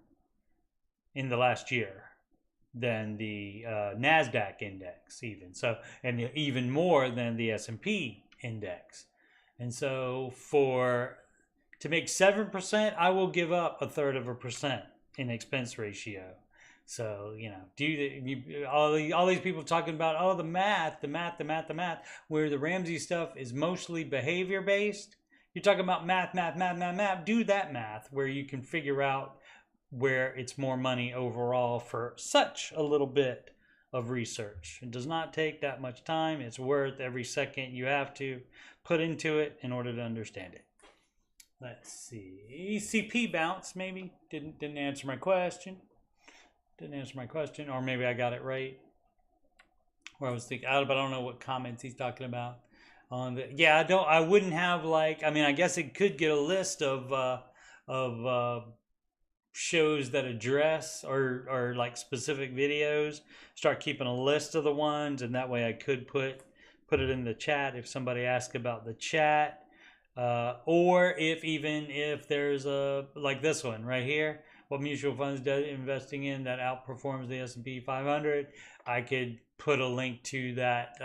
in the last year than the NASDAQ index even. So, and even more than the S&P index. And so to make 7%, I will give up 1/3% in expense ratio. So, you know, all these people talking about, oh, the math, where the Ramsey stuff is mostly behavior based. You're talking about math. Do that math where you can figure out where it's more money overall for such a little bit of research. It does not take that much time. It's worth every second you have to put into it in order to understand it. Let's see. ECP bounce maybe didn't answer my question. Or maybe I got it right. Where I was thinking, but I don't know what comments he's talking about. I wouldn't have I guess it could get a list of shows that address or like specific videos. Start keeping a list of the ones, and that way I could put put it in the chat if somebody asks about the chat, or if there's a, like this one right here, what mutual funds does investing in that outperforms the S&P 500. I could put a link to that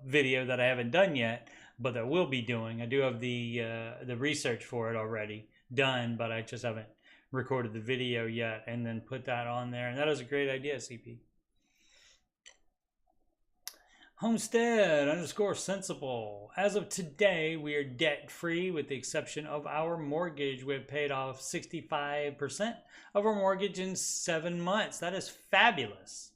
video that I haven't done yet, but that we'll be doing. I do have the research for it already done, but I just haven't recorded the video yet, and then put that on there. And that is a great idea, CP. Homestead _ sensible. As of today, we are debt free with the exception of our mortgage. We have paid off 65% of our mortgage in 7 months. That is fabulous.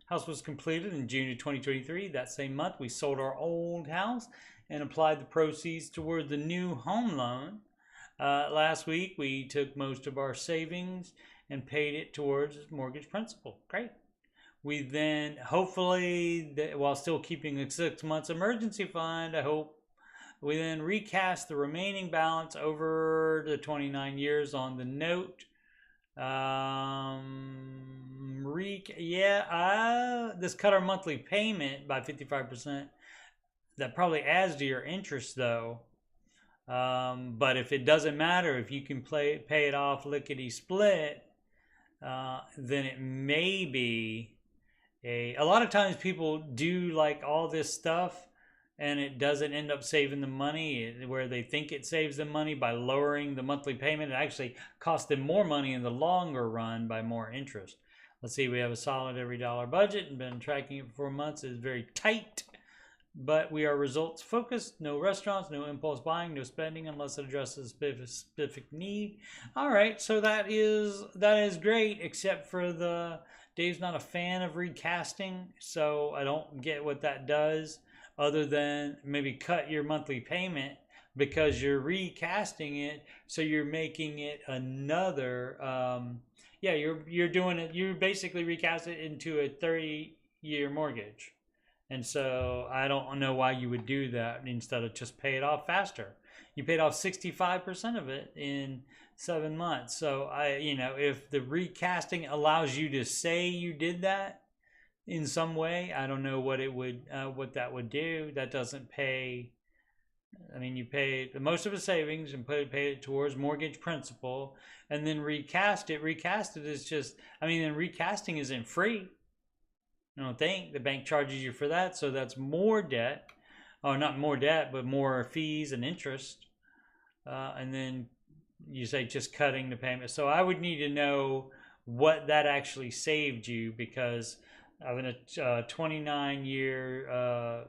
House was completed in June of 2023. That same month, we sold our old house and applied the proceeds toward the new home loan. Last week, we took most of our savings and paid it towards mortgage principal. Great. We then, hopefully, while still keeping a 6 months emergency fund, I hope, we then recast the remaining balance over the 29 years on the note. This cut our monthly payment by 55%. That probably adds to your interest, though. But if it doesn't matter, if you can pay it off lickety split, then it may be a lot of times people do like all this stuff and it doesn't end up saving them money where they think it saves them money by lowering the monthly payment. It actually costs them more money in the longer run by more interest. Let's see, we have a solid every dollar budget and been tracking it for 4 months. It's very tight, but we are results focused. No restaurants, no impulse buying, no spending unless it addresses a specific need. All right, so that is great, except for Dave's not a fan of recasting, so I don't get what that does other than maybe cut your monthly payment because you're recasting it, so you're making it another, you're doing it, you basically recast it into a 30-year mortgage. And so I don't know why you would do that instead of just pay it off faster. You paid off 65% of it in 7 months. So if the recasting allows you to say you did that in some way, I don't know what it would, what that would do. That doesn't pay. I mean, you paid most of the savings and paid it towards mortgage principal, and then recast it. Recast it is just, and recasting isn't free. I don't think the bank charges you for that, so that's more debt, or not more debt, but more fees and interest, and then you say just cutting the payment. So I would need to know what that actually saved you, because having a 29-year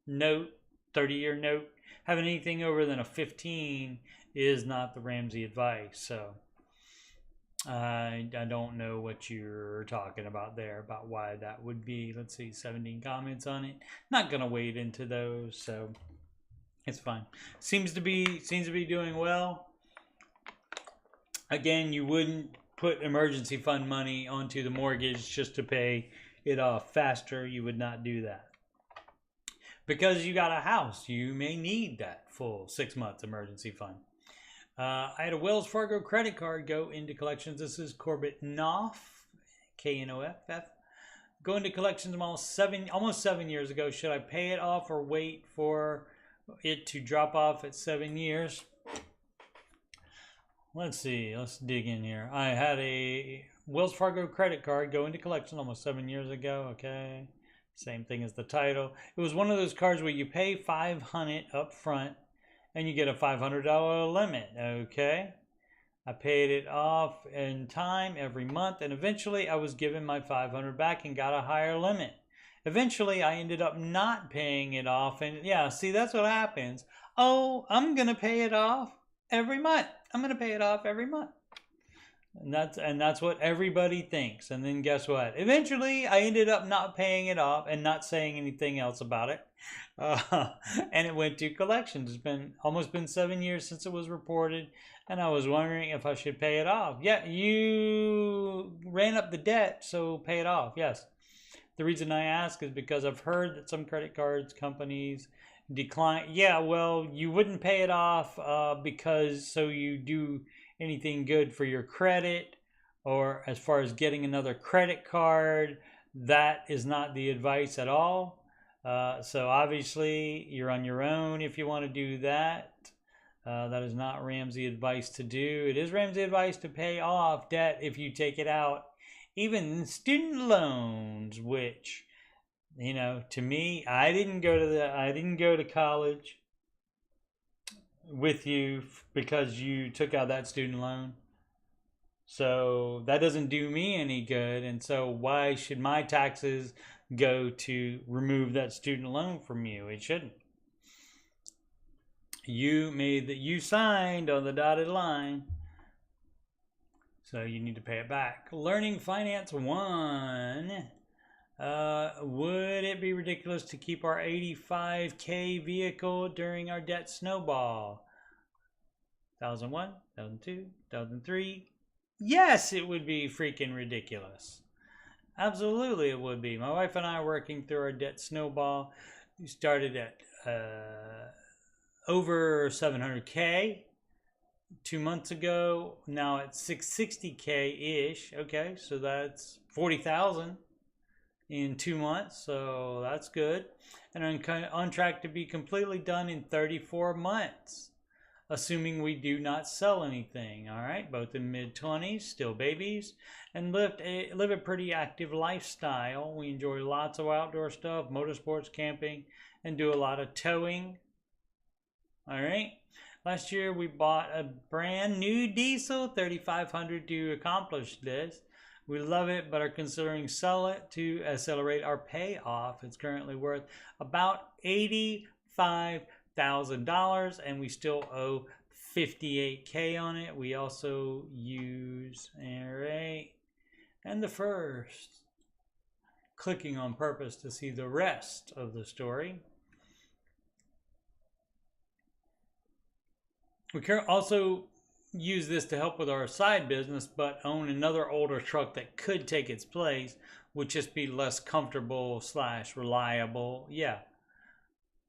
note, 30-year note, having anything over than a 15 is not the Ramsey advice. So I don't know what you're talking about there, about why that would be. Let's see, 17 comments on it. Not going to wade into those, so it's fine. Seems to be doing well. Again, you wouldn't put emergency fund money onto the mortgage just to pay it off faster. You would not do that. Because you got a house, you may need that full 6 months emergency fund. I had a Wells Fargo credit card go into collections. This is Corbett Knopf, K-N-O-F-F. Go into collections almost 7 years ago. Should I pay it off or wait for it to drop off at 7 years? Let's see. Let's dig in here. I had a Wells Fargo credit card go into collection almost 7 years ago. Okay. Same thing as the title. It was one of those cards where you pay $500 up front and you get a $500 limit. Okay. I paid it off in time every month, and eventually I was given my $500 back and got a higher limit. Eventually I ended up not paying it off, and yeah, see, that's what happens. Oh, I'm going to pay it off every month. I'm going to pay it off every month. And that's what everybody thinks. And then guess what? Eventually, I ended up not paying it off and not saying anything else about it. And it went to collections. It's almost been 7 years since it was reported, and I was wondering if I should pay it off. Yeah, you ran up the debt, so pay it off. Yes. The reason I ask is because I've heard that some credit cards companies decline. Yeah, well, you wouldn't pay it off because so you do anything good for your credit, or as far as getting another credit card. That is not the advice at all. So obviously you're on your own if you want to do that. That is not Ramsey advice to do. It is Ramsey advice to pay off debt if you take it out, even student loans, which, you know, to me, I didn't go to college with you because you took out that student loan. So that doesn't do me any good. And so why should my taxes go to remove that student loan from you? It shouldn't. You signed on the dotted line. So you need to pay it back. Learning Finance 1. Would it be ridiculous to keep our 85K vehicle during our debt snowball? 2001, 2002, 2003. Yes, it would be freaking ridiculous. Absolutely, it would be. My wife and I are working through our debt snowball. We started at over 700K 2 months ago. Now it's 660K-ish. Okay, so that's 40,000 in 2 months. So that's good. And I'm on track to be completely done in 34 months. Assuming we do not sell anything. All right, both in mid-20s, still babies, and live a pretty active lifestyle. We enjoy lots of outdoor stuff, motorsports, camping, and do a lot of towing. All right, last year we bought a brand new diesel 3500 to accomplish this. We love it, but are considering sell it to accelerate our payoff. It's currently worth about $85,000 and we still owe 58K on it. We also use, all right, and the first, clicking on purpose to see the rest of the story. We can also use this to help with our side business, but own another older truck that could take its place, would just be less comfortable / reliable. Yeah.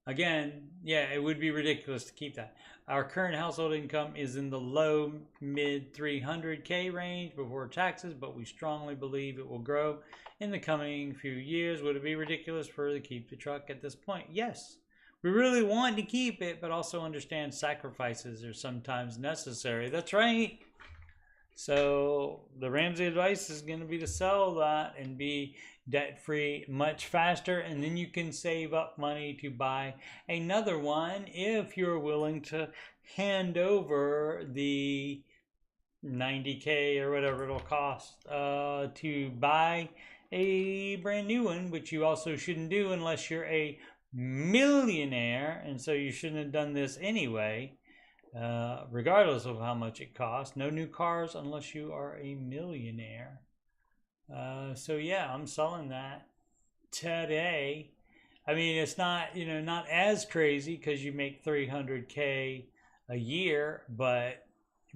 Again, yeah, it would be ridiculous to keep that. Our current household income is in the low mid 300K range before taxes, but we strongly believe it will grow in the coming few years. Would it be ridiculous for us to keep the truck at this point? Yes. We really want to keep it, but also understand sacrifices are sometimes necessary. That's right. So the Ramsey advice is going to be to sell that and be debt-free much faster, and then you can save up money to buy another one if you're willing to hand over the 90K or whatever it'll cost to buy a brand new one, which you also shouldn't do unless you're a millionaire, and so you shouldn't have done this anyway, regardless of how much it costs. No new cars unless you are a millionaire. So yeah, I'm selling that today. I mean, it's not, you know, not as crazy because you make 300K a year, but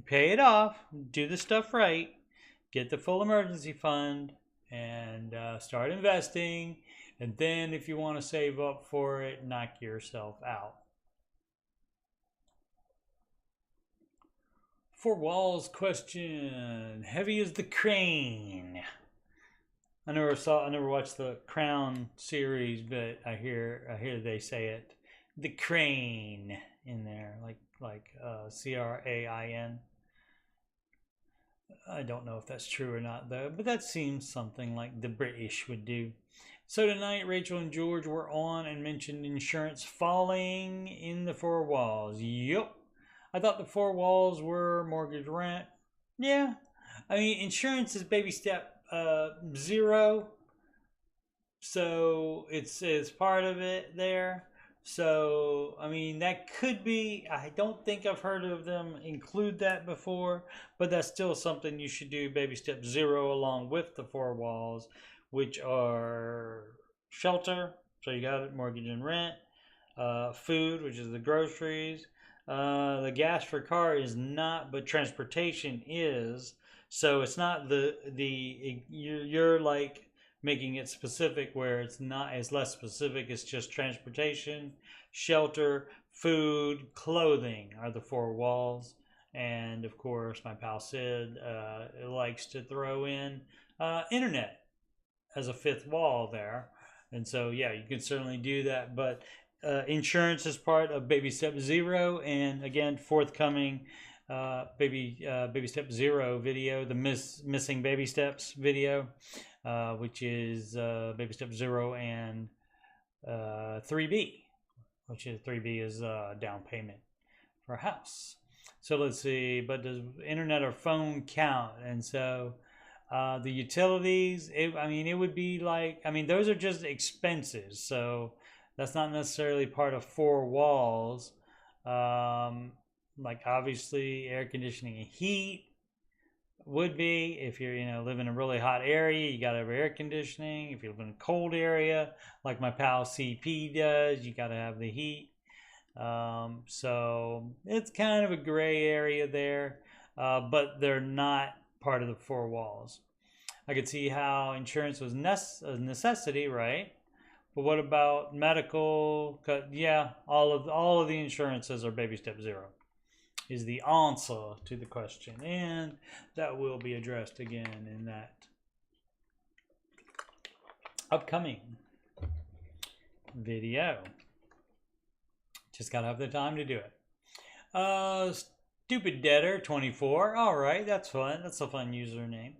pay it off, do the stuff right, get the full emergency fund, and start investing. And then if you want to save up for it, knock yourself out. 4 Walls question. Heavy as the crane. I never watched the Crown series, but I hear they say it. The crane in there, like CRAIN. I don't know if that's true or not though, but that seems something like the British would do. So tonight, Rachel and George were on and mentioned insurance falling in the 4 Walls. Yup. I thought the 4 Walls were mortgage, rent. Yeah. I mean, insurance is baby step 0. So it's part of it there. So, I mean, that could be, I don't think I've heard of them include that before, but that's still something you should do, baby step 0, along with the 4 Walls, which are shelter, so you got it, mortgage and rent, food, which is the groceries, the gas for car is not, but transportation is. So it's not you're like making it specific where it's not, it's less specific. It's just transportation, shelter, food, clothing are the 4 Walls. And of course, my pal Sid likes to throw in internet as a 5th wall there. And so, yeah, you can certainly do that. But insurance is part of baby step 0. And again, forthcoming baby step 0 video, the missing baby steps video, which is baby step 0 and 3B, which is 3B is down payment for a house. So let's see, but does internet or phone count? And so the utilities, it would be like, those are just expenses. So that's not necessarily part of 4 walls. Like obviously air conditioning and heat would be. If you're, live in a really hot area, you got to have air conditioning. If you live in a cold area, like my pal CP does, you got to have the heat. So it's kind of a gray area there, but they're not part of the 4 walls. I could see how insurance was a necessity, right? But what about medical? Yeah, all of the insurances are baby step 0 is the answer to the question, and that will be addressed again in that upcoming video. Just gotta have the time to do it. Stupid Debtor 24. All right, that's fun. That's a fun username.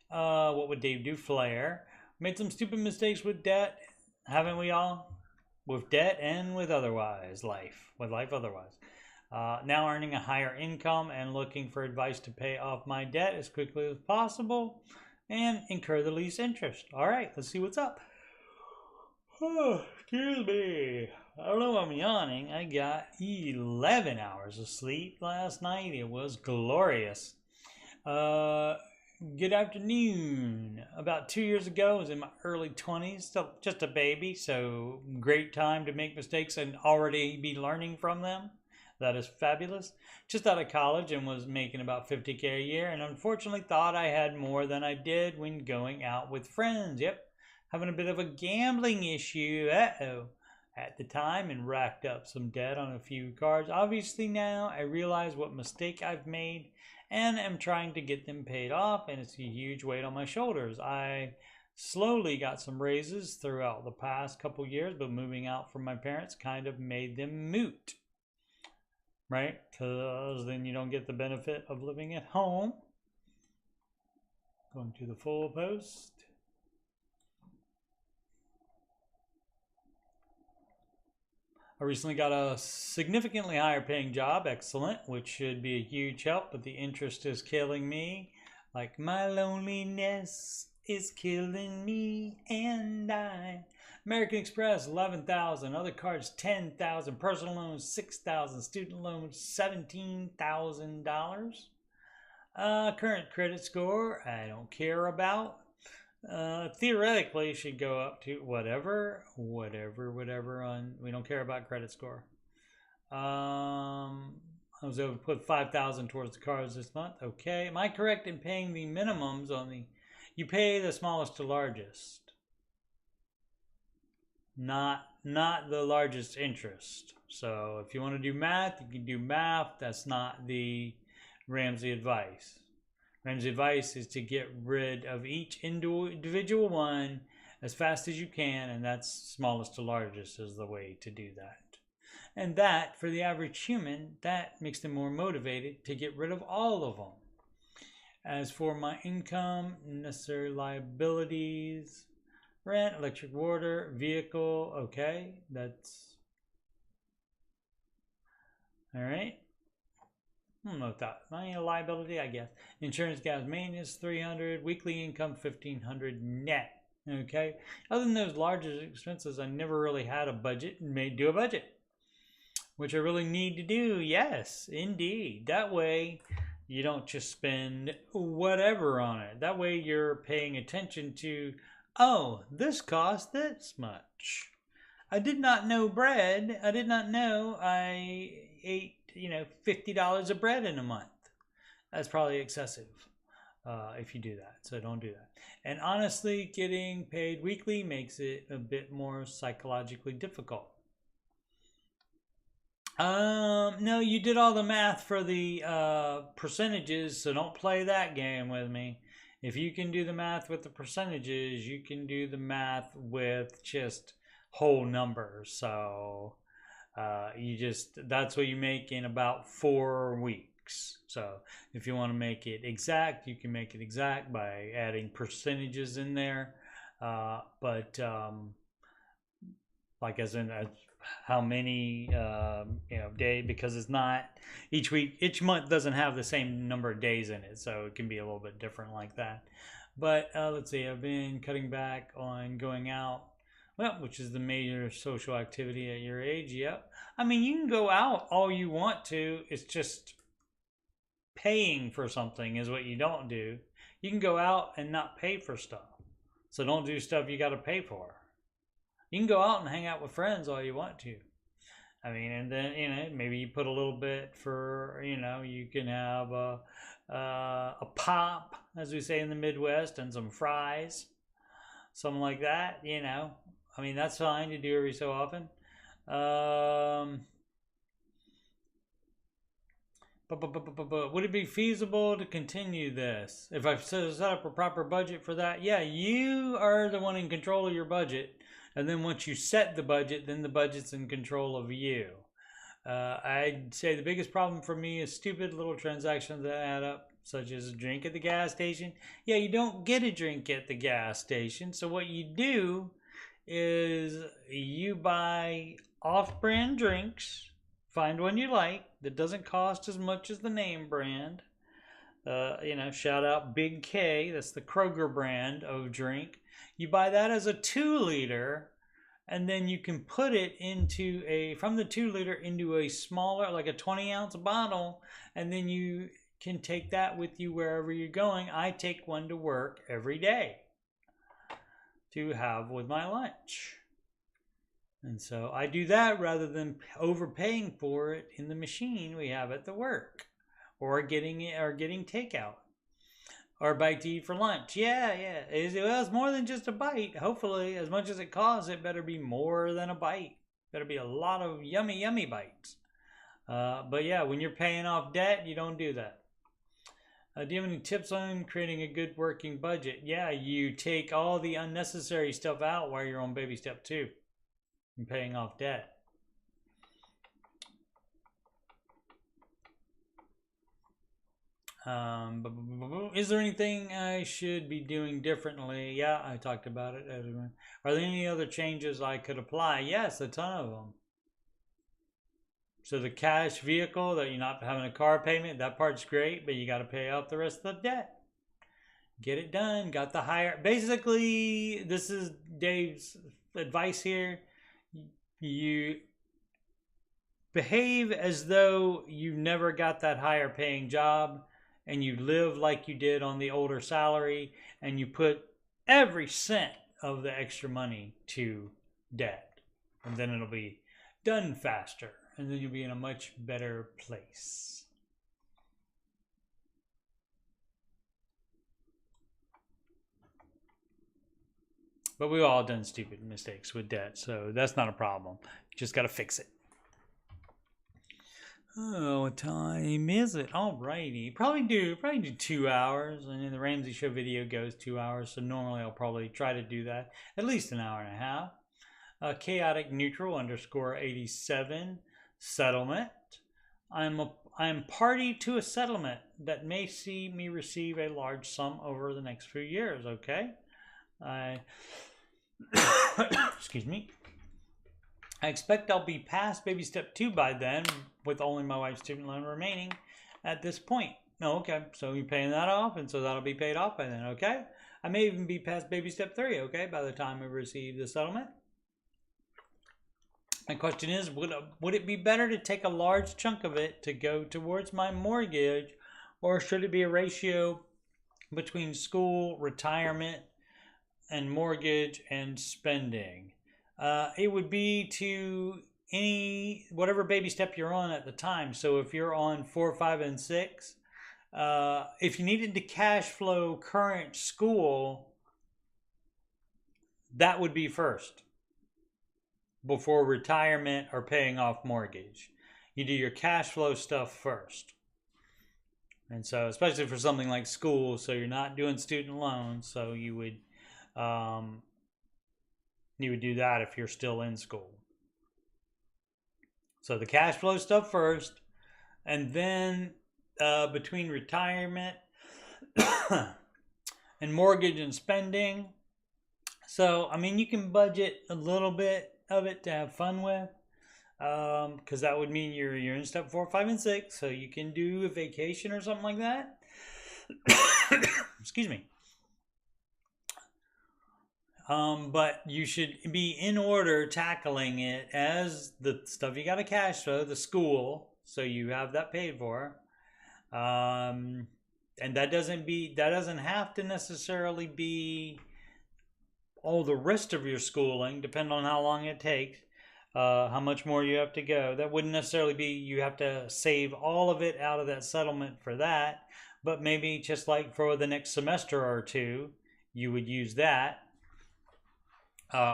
What would Dave do? Flair. Made some stupid mistakes with debt, haven't we all? With debt and with otherwise life. With life otherwise. Now earning a higher income and looking for advice to pay off my debt as quickly as possible and incur the least interest. All right, let's see what's up. Oh, excuse me. I don't know, I'm yawning. I got 11 hours of sleep last night. It was glorious. Good afternoon. About 2 years ago, I was in my early 20s, still just a baby, so great time to make mistakes and already be learning from them. That is fabulous. Just out of college and was making about $50K a year, and unfortunately thought I had more than I did when going out with friends. Yep, having a bit of a gambling issue. At the time, and racked up some debt on a few cards. Obviously now I realize what mistake I've made and am trying to get them paid off, and it's a huge weight on my shoulders. I slowly got some raises throughout the past couple years, but moving out from my parents kind of made them moot. Right? Because then you don't get the benefit of living at home. Going to the full post. I recently got a significantly higher paying job, excellent, which should be a huge help, but the interest is killing me. Like my loneliness is killing me, and I. American Express, 11,000. Other cards, 10,000. Personal loans, 6,000. Student loans, $17,000. Current credit score, I don't care about. Theoretically should go up to whatever on, we don't care about credit score. I was able to put 5,000 towards the cards this month. Okay, am I correct in paying the minimums on the, you pay the smallest to largest, not the largest interest. So if you want to do math, you can do math. That's not the Ramsey advice. Ramsey advice is to get rid of each individual one as fast as you can, and that's smallest to largest is the way to do that. And that, for the average human, that makes them more motivated to get rid of all of them. As for my income, necessary liabilities, rent, electric, water, vehicle, okay, that's all right. I don't know if that, my liability, I guess. Insurance, gas, maintenance, $300. Weekly income, $1,500 net. Okay. Other than those larger expenses, I never really had a budget and may do a budget, which I really need to do. Yes, indeed. That way, you don't just spend whatever on it. That way, you're paying attention to, oh, this cost this much. I did not know bread. I did not know I ate, $50 of bread in a month. That's probably excessive if you do that. So don't do that. And honestly, getting paid weekly makes it a bit more psychologically difficult. No, you did all the math for the percentages, so don't play that game with me. If you can do the math with the percentages, you can do the math with just whole numbers. So that's what you make in about 4 weeks. So if you want to make it exact, you can make it exact by adding percentages in there. But like as in how many day, because it's not each month doesn't have the same number of days in it, so it can be a little bit different like that. But let's see, I've been cutting back on going out, well, which is the major social activity at your age. Yep. I mean, you can go out all you want to. It's just paying for something is what you don't do. You can go out and not pay for stuff. So don't do stuff you got to pay for. You can go out and hang out with friends all you want to. I mean, and then, maybe you put a little bit for, you can have a pop, as we say in the Midwest, and some fries, something like that, I mean, that's fine to do every so often. Would it be feasible to continue this? If I've set up a proper budget for that, yeah, you are the one in control of your budget. And then once you set the budget, then the budget's in control of you. I'd say the biggest problem for me is stupid little transactions that add up, such as a drink at the gas station. Yeah, you don't get a drink at the gas station. So what you do is you buy off-brand drinks, find one you like that doesn't cost as much as the name brand. Shout out Big K, that's the Kroger brand of drink. You buy that as a 2-liter, and then you can put it from the 2-liter into a smaller, like a 20-ounce bottle, and then you can take that with you wherever you're going. I take one to work every day to have with my lunch. And so I do that rather than overpaying for it in the machine we have at the work, or getting takeout. Or a bite to eat for lunch. Yeah. It's more than just a bite. Hopefully, as much as it costs, it better be more than a bite. Better be a lot of yummy, yummy bites. But yeah, when you're paying off debt, you don't do that. Do you have any tips on creating a good working budget? Yeah, you take all the unnecessary stuff out while you're on baby step 2 and paying off debt. Is there anything I should be doing differently? Yeah, I talked about it. Are there any other changes I could apply? Yes, a ton of them. So the cash vehicle, that you're not having a car payment, that part's great, but you got to pay off the rest of the debt. Get it done. Got the higher. Basically, this is Dave's advice here. You behave as though you never got that higher paying job, and you live like you did on the older salary, and you put every cent of the extra money to debt, and then it'll be done faster, and then you'll be in a much better place. But we've all done stupid mistakes with debt, so that's not a problem. You just got to fix it. Oh, what time is it? Alrighty, probably do 2 hours, and then the Ramsey show video goes 2 hours. So normally I'll probably try to do that at least an hour and a half. Chaotic neutral _87 settlement. I'm party to a settlement that may see me receive a large sum over the next few years. Okay, excuse me. I expect I'll be past baby step 2 by then, with only my wife's student loan remaining at this point. No, okay, so you're paying that off, and so that'll be paid off by then, okay? I may even be past baby step 3, okay, by the time we receive the settlement. My question is, would it be better to take a large chunk of it to go towards my mortgage, or should it be a ratio between school, retirement, and mortgage and spending? It would be to whatever baby step you're on at the time. So if you're on 4, 5, and 6, if you needed to cash flow current school, that would be first before retirement or paying off mortgage. You do your cash flow stuff first. And so, especially for something like school, so you're not doing student loans, so you would do that if you're still in school. So the cash flow stuff first, and then between retirement and mortgage and spending. So, I mean, you can budget a little bit of it to have fun with, because that would mean you're in step 4, 5, and 6, so you can do a vacation or something like that. Excuse me. But you should be in order tackling it as the stuff you got to cash flow, the school, so you have that paid for. And that doesn't have to necessarily be all the rest of your schooling, depending on how long it takes, how much more you have to go. That wouldn't necessarily be you have to save all of it out of that settlement for that, but maybe just like for the next semester or two, you would use that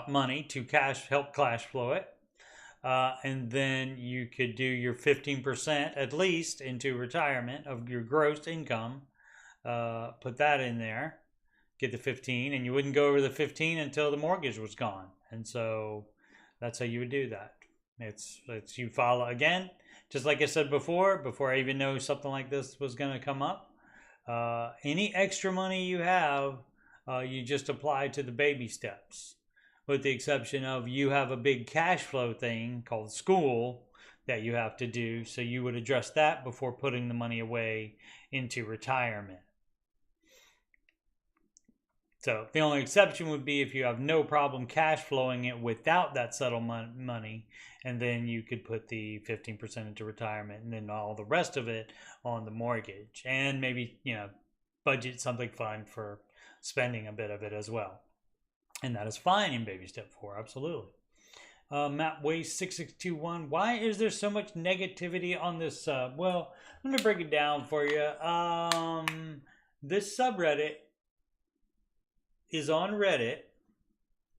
money to help cash flow it. And then you could do your 15% at least into retirement of your gross income. Put that in there, get the 15, and you wouldn't go over the 15 until the mortgage was gone. And so that's how you would do that. It's you follow again, just like I said before I even know something like this was going to come up. Any extra money you have, you just apply to the baby steps, with the exception of you have a big cash flow thing called school that you have to do. So you would address that before putting the money away into retirement. So the only exception would be if you have no problem cash flowing it without that settlement money, and then you could put the 15% into retirement and then all the rest of it on the mortgage, and maybe, budget something fun for spending a bit of it as well. And that is fine in baby step 4, absolutely. Matt Waste 6621, why is there so much negativity on this sub? Well, let me break it down for you. This subreddit is on Reddit,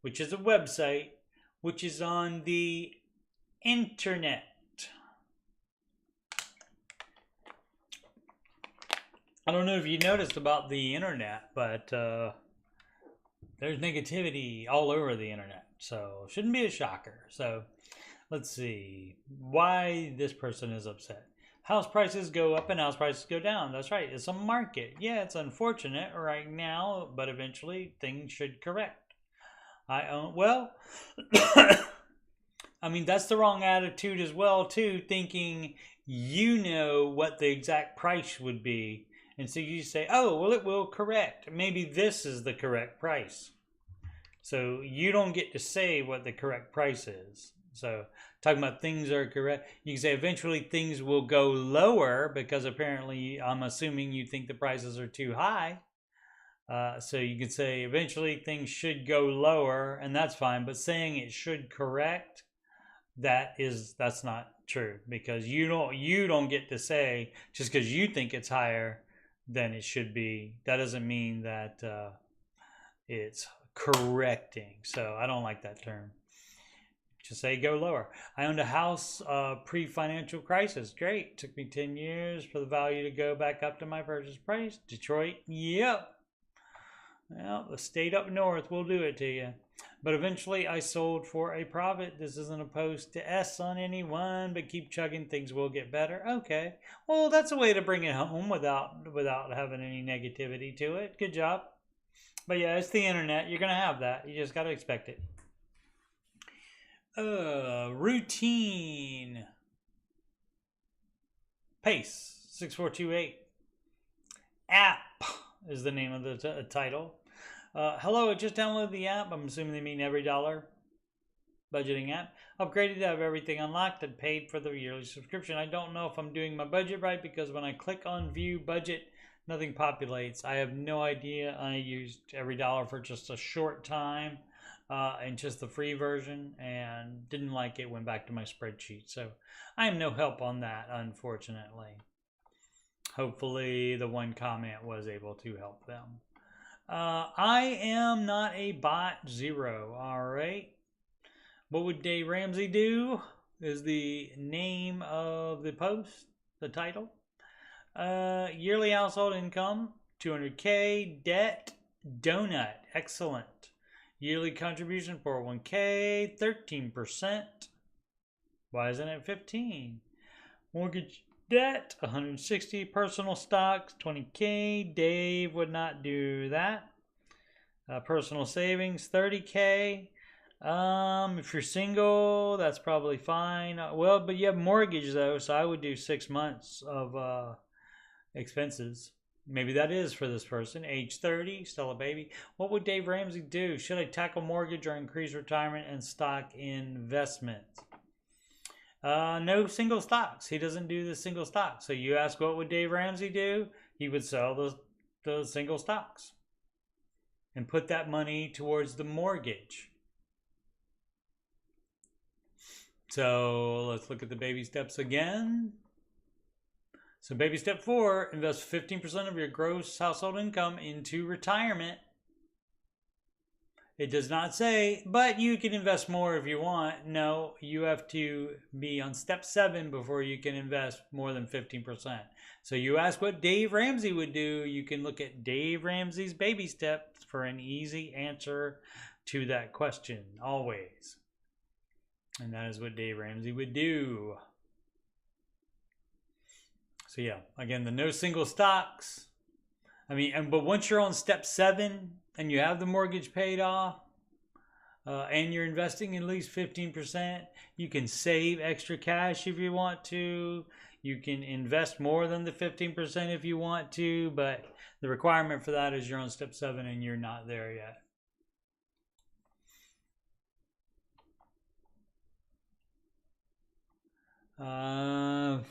which is a website, which is on the internet. I don't know if you noticed about the internet, but there's negativity all over the internet, so shouldn't be a shocker. So let's see why this person is upset. House prices go up and house prices go down. That's right. It's a market. Yeah, it's unfortunate right now, but eventually things should correct. Well, I mean, that's the wrong attitude as well, too, thinking you know what the exact price would be. And so you say, oh, well, it will correct. Maybe this is the correct price. So you don't get to say what the correct price is. So talking about things are correct, you can say eventually things will go lower because apparently I'm assuming you think the prices are too high. So you could say eventually things should go lower, and that's fine. But saying it should correct, that's not true, because you don't get to say just because you think it's higher than it should be. That doesn't mean that it's correcting. So I don't like that term. Just say go lower. I owned a house pre-financial crisis. Great. Took me 10 years for the value to go back up to my purchase price. Detroit, yep. Well, the state up north will do it to you. But eventually I sold for a profit. This isn't a post to S on anyone, but keep chugging. Things will get better. Okay. Well, that's a way to bring it home without having any negativity to it. Good job. But yeah, it's the internet. You're going to have that. You just got to expect it. Routine. Pace 6428. App is the name of the title. Hello, I just downloaded the app. I'm assuming they mean every dollar budgeting app. Upgraded to have everything unlocked and paid for the yearly subscription. I don't know if I'm doing my budget right, because when I click on view budget, nothing populates. I have no idea. I used every dollar for just a short time and just the free version, and didn't like it. Went back to my spreadsheet. So I have no help on that, unfortunately. Hopefully the one comment was able to help them. I am not a bot 0. All right. What would Dave Ramsey do is the name of the post, the title. Yearly household income, 200K. Debt, donut, excellent. Yearly contribution, 401K, 13%. Why isn't it 15? Mortgage debt, 160. Personal stocks, 20K. Dave would not do that. Personal savings, 30K. If you're single, that's probably fine. Well, but you have mortgage though, so I would do 6 months of expenses. Maybe that is for this person. Age 30, still a baby. What would Dave Ramsey do? Should I tackle mortgage or increase retirement and stock investment? No single stocks. He doesn't do the single stocks. So you ask what would Dave Ramsey do? He would sell the single stocks and put that money towards the mortgage. So let's look at the baby steps again. So baby step 4, invest 15% of your gross household income into retirement. It does not say, but you can invest more if you want. No, you have to be on step 7 before you can invest more than 15%. So you ask what Dave Ramsey would do, you can look at Dave Ramsey's baby steps for an easy answer to that question, always. And that is what Dave Ramsey would do. So yeah, again, the no single stocks. But once you're on step 7 and you have the mortgage paid off, and you're investing at least 15%, you can save extra cash if you want to. You can invest more than the 15% if you want to, but the requirement for that is you're on step 7 and you're not there yet.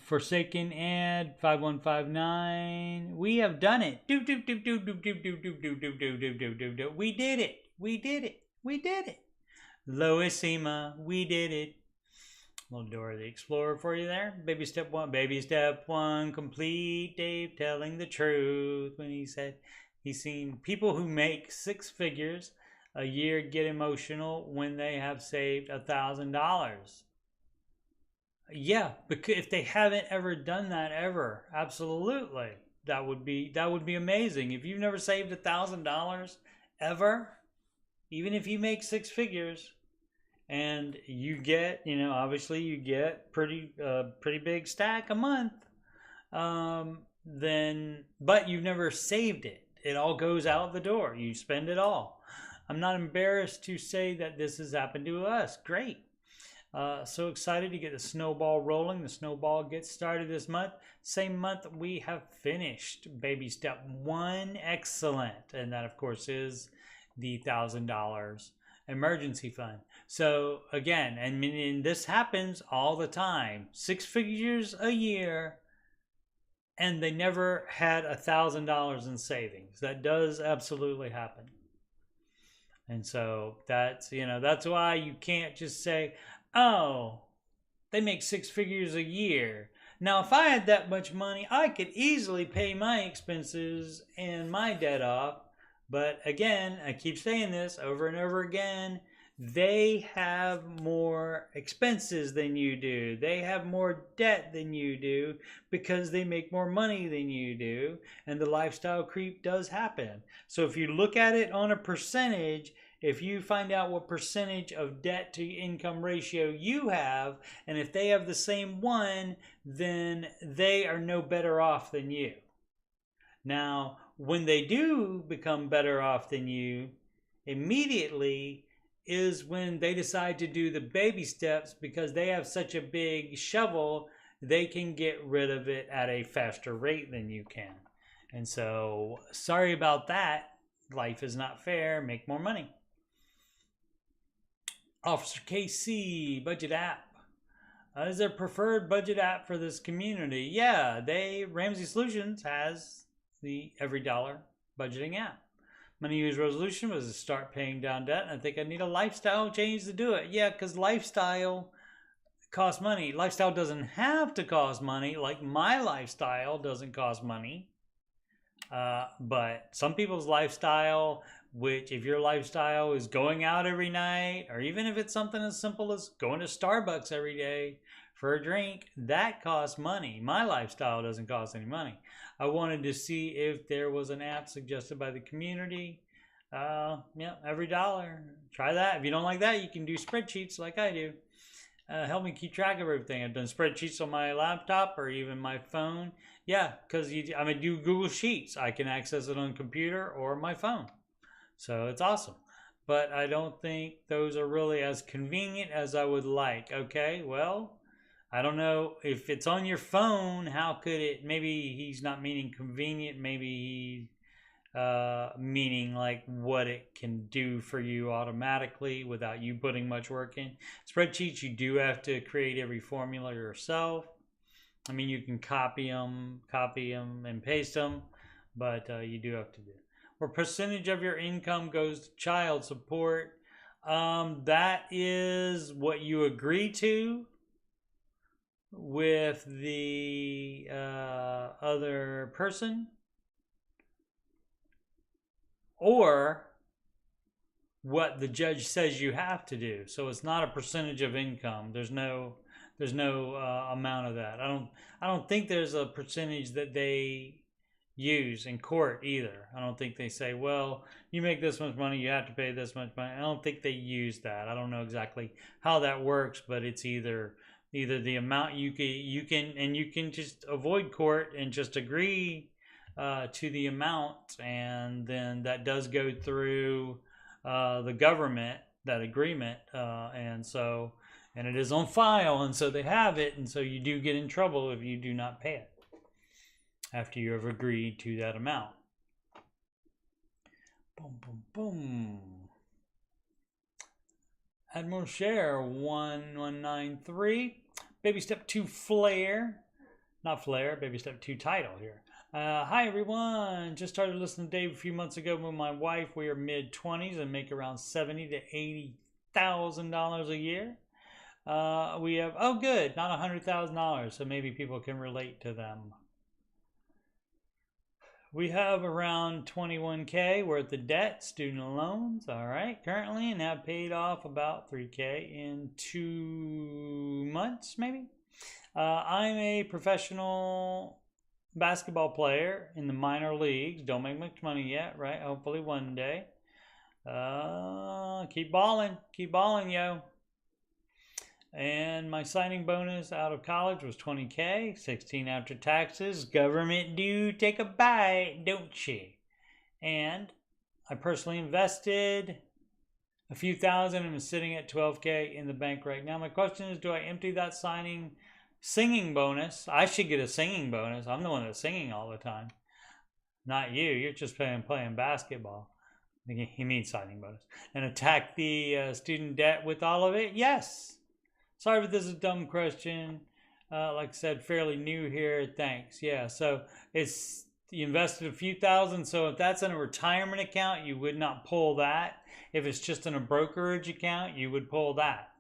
Forsaken ad 5159. We have done it. We did it. We did it. We did it. Lois Ema, we did it. Little Dora the Explorer for you there. Baby step 1. Baby step 1 complete. Dave telling the truth when he said he's seen people who make 6 figures a year get emotional when they have saved $1,000. Yeah, because if they haven't ever done that ever, absolutely, that would be amazing. If you've never saved $1,000 ever, even if you make 6 figures, and you get, obviously you get pretty big stack a month, then, but you've never saved it. It all goes out the door. You spend it all. I'm not embarrassed to say that this has happened to us. Great. So excited to get the snowball rolling. The snowball gets started this month. Same month we have finished baby step 1. Excellent. And that, of course, is the $1,000 emergency fund. So again, and this happens all the time. 6 figures a year, and they never had $1,000 in savings. That does absolutely happen. And so that's why you can't just say, oh, they make 6 figures a year. Now, if I had that much money, I could easily pay my expenses and my debt off. But again, I keep saying this over and over again, they have more expenses than you do. They have more debt than you do because they make more money than you do. And the lifestyle creep does happen. So if you look at it on a percentage, if you find out what percentage of debt to income ratio you have, and if they have the same one, then they are no better off than you. Now, when they do become better off than you, immediately is when they decide to do the baby steps because they have such a big shovel, they can get rid of it at a faster rate than you can. And so, sorry about that. Life is not fair. Make more money. Officer KC, budget app. Is there a preferred budget app for this community? Yeah, Ramsey Solutions has the Every Dollar budgeting app. My New Year's resolution was to start paying down debt, and I think I need a lifestyle change to do it. Yeah, because lifestyle costs money. Lifestyle doesn't have to cost money, like my lifestyle doesn't cost money. But some people's lifestyle, which if your lifestyle is going out every night, or even if it's something as simple as going to Starbucks every day, for a drink. That costs money. My lifestyle doesn't cost any money. I wanted to see if there was an app suggested by the community. Yeah, every dollar. Try that. If you don't like that, you can do spreadsheets like I do. Help me keep track of everything. I've done spreadsheets on my laptop or even my phone. Yeah, because I'm going to do Google Sheets. I can access it on computer or my phone. So it's awesome. But I don't think those are really as convenient as I would like. Okay, well, I don't know if it's on your phone. How could it? Maybe he's not meaning convenient. Maybe he's meaning like what it can do for you automatically without you putting much work in. Spreadsheets, you do have to create every formula yourself. I mean, you can copy them and paste them, but you do have to do it. What percentage of your income goes to child support? That is what you agree to with the other person, or what the judge says you have to do. So it's not a percentage of income. There's no amount of that. I don't think there's a percentage that they use in court either. I don't think they say, well, you make this much money, you have to pay this much money. I don't think they use that. I don't know exactly how that works, but it's either the amount you can just avoid court and just agree to the amount, and then that does go through the government, that agreement, and it is on file, and so they have it, and so you do get in trouble if you do not pay it after you have agreed to that amount. Boom, boom, boom. Admiral Share 1193. Baby Step 2 Flare. Not Flare, Baby Step 2 title here. Hi everyone. Just started listening to Dave a few months ago with my wife. We are mid-20s and make around $70,000 to $80,000 a year. We have, oh good, not $100,000, so maybe people can relate to them. We have around 21K worth of debt, student loans, all right, currently, and have paid off about 3K in 2 months, maybe. I'm a professional basketball player in the minor leagues. Don't make much money yet, right? Hopefully one day. Keep balling, yo. And my signing bonus out of college was 20K, 16 after taxes. Government do take a bite, don't you? And I personally invested a few thousand and I'm sitting at 12K in the bank right now. My question is, do I empty that singing bonus? I should get a singing bonus. I'm the one that's singing all the time. Not you. You're just playing basketball. He means signing bonus. And attack the student debt with all of it? Yes. Sorry if this is a dumb question. Like I said, fairly new here. Thanks. Yeah, so you invested a few thousand. So if that's in a retirement account, you would not pull that. If it's just in a brokerage account, you would pull that.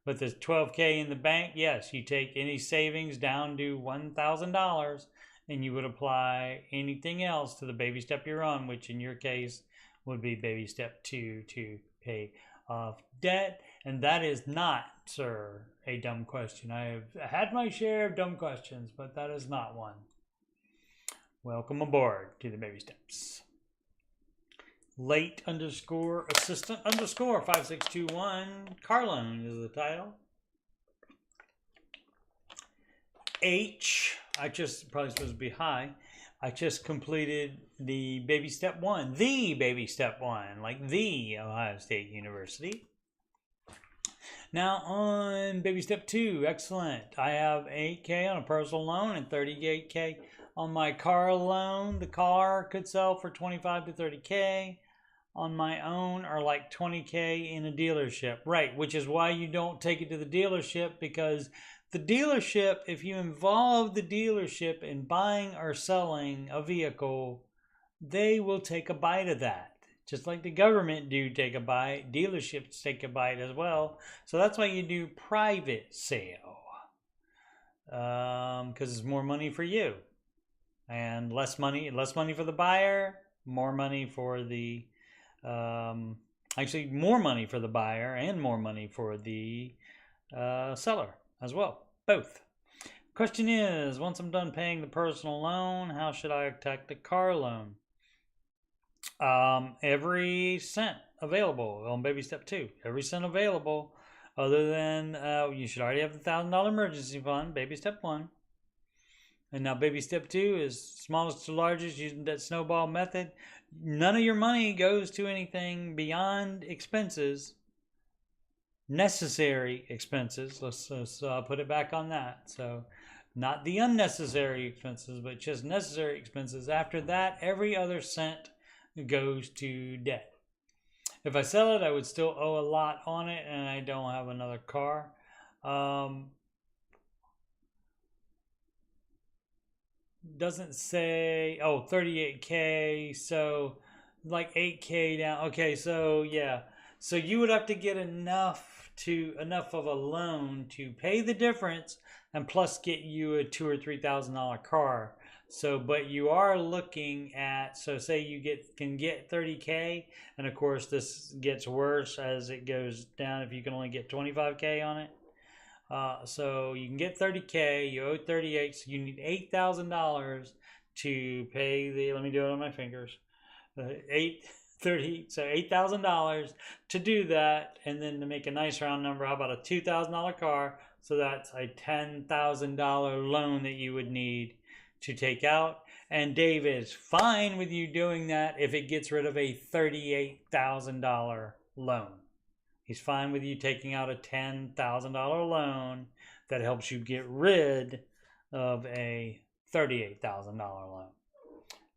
But there's 12K in the bank. Yes, you take any savings down to $1,000 and you would apply anything else to the baby step you're on, which in your case would be baby step 2 to pay off debt. And that is not, sir, a dumb question. I have had my share of dumb questions, but that is not one. Welcome aboard to the baby steps. Late _ assistant _ 5621. Carlone is the title. H, I just probably supposed to be high. I just completed the baby step 1, the baby step 1, like the Ohio State University. Now on baby step 2, excellent. I have 8K on a personal loan and 38K on my car loan. The car could sell for 25 to 30K. On my own are like 20K in a dealership. Right, which is why you don't take it to the dealership, because the dealership, if you involve the dealership in buying or selling a vehicle, they will take a bite of that. Just like the government do take a bite, dealerships take a bite as well. So that's why you do private sale, because it's more money for you, and less money for the buyer, more money for the actually more money for the buyer and more money for the seller as well. both. Question is, once I'm done paying the personal loan, how should I attack the car loan? Every cent available on baby step 2. Every cent available, other than you should already have the $1,000 emergency fund, baby step 1. And now baby step 2 is smallest to largest using that snowball method. None of your money goes to anything beyond expenses, necessary expenses. Let's put it back on that. So not the unnecessary expenses, but just necessary expenses. After that, every other cent goes to debt. If I sell it, I would still owe a lot on it, and I don't have another car. Doesn't say, oh, 38K, so like 8K down. Okay, so yeah, so you would have to get enough of a loan to pay the difference, and plus get you a $2,000 or $3,000 car. So, but you are looking at, so say you can get 30K, and of course this gets worse as it goes down if you can only get 25K on it. So you can get 30K, you owe 38, so you need $8,000 to pay the, let me do it on my fingers, so $8,000 to do that, and then to make a nice round number, how about a $2,000 car? So that's a $10,000 loan that you would need to take out. And Dave is fine with you doing that if it gets rid of a $38,000 loan. He's fine with you taking out a $10,000 loan that helps you get rid of a $38,000 loan.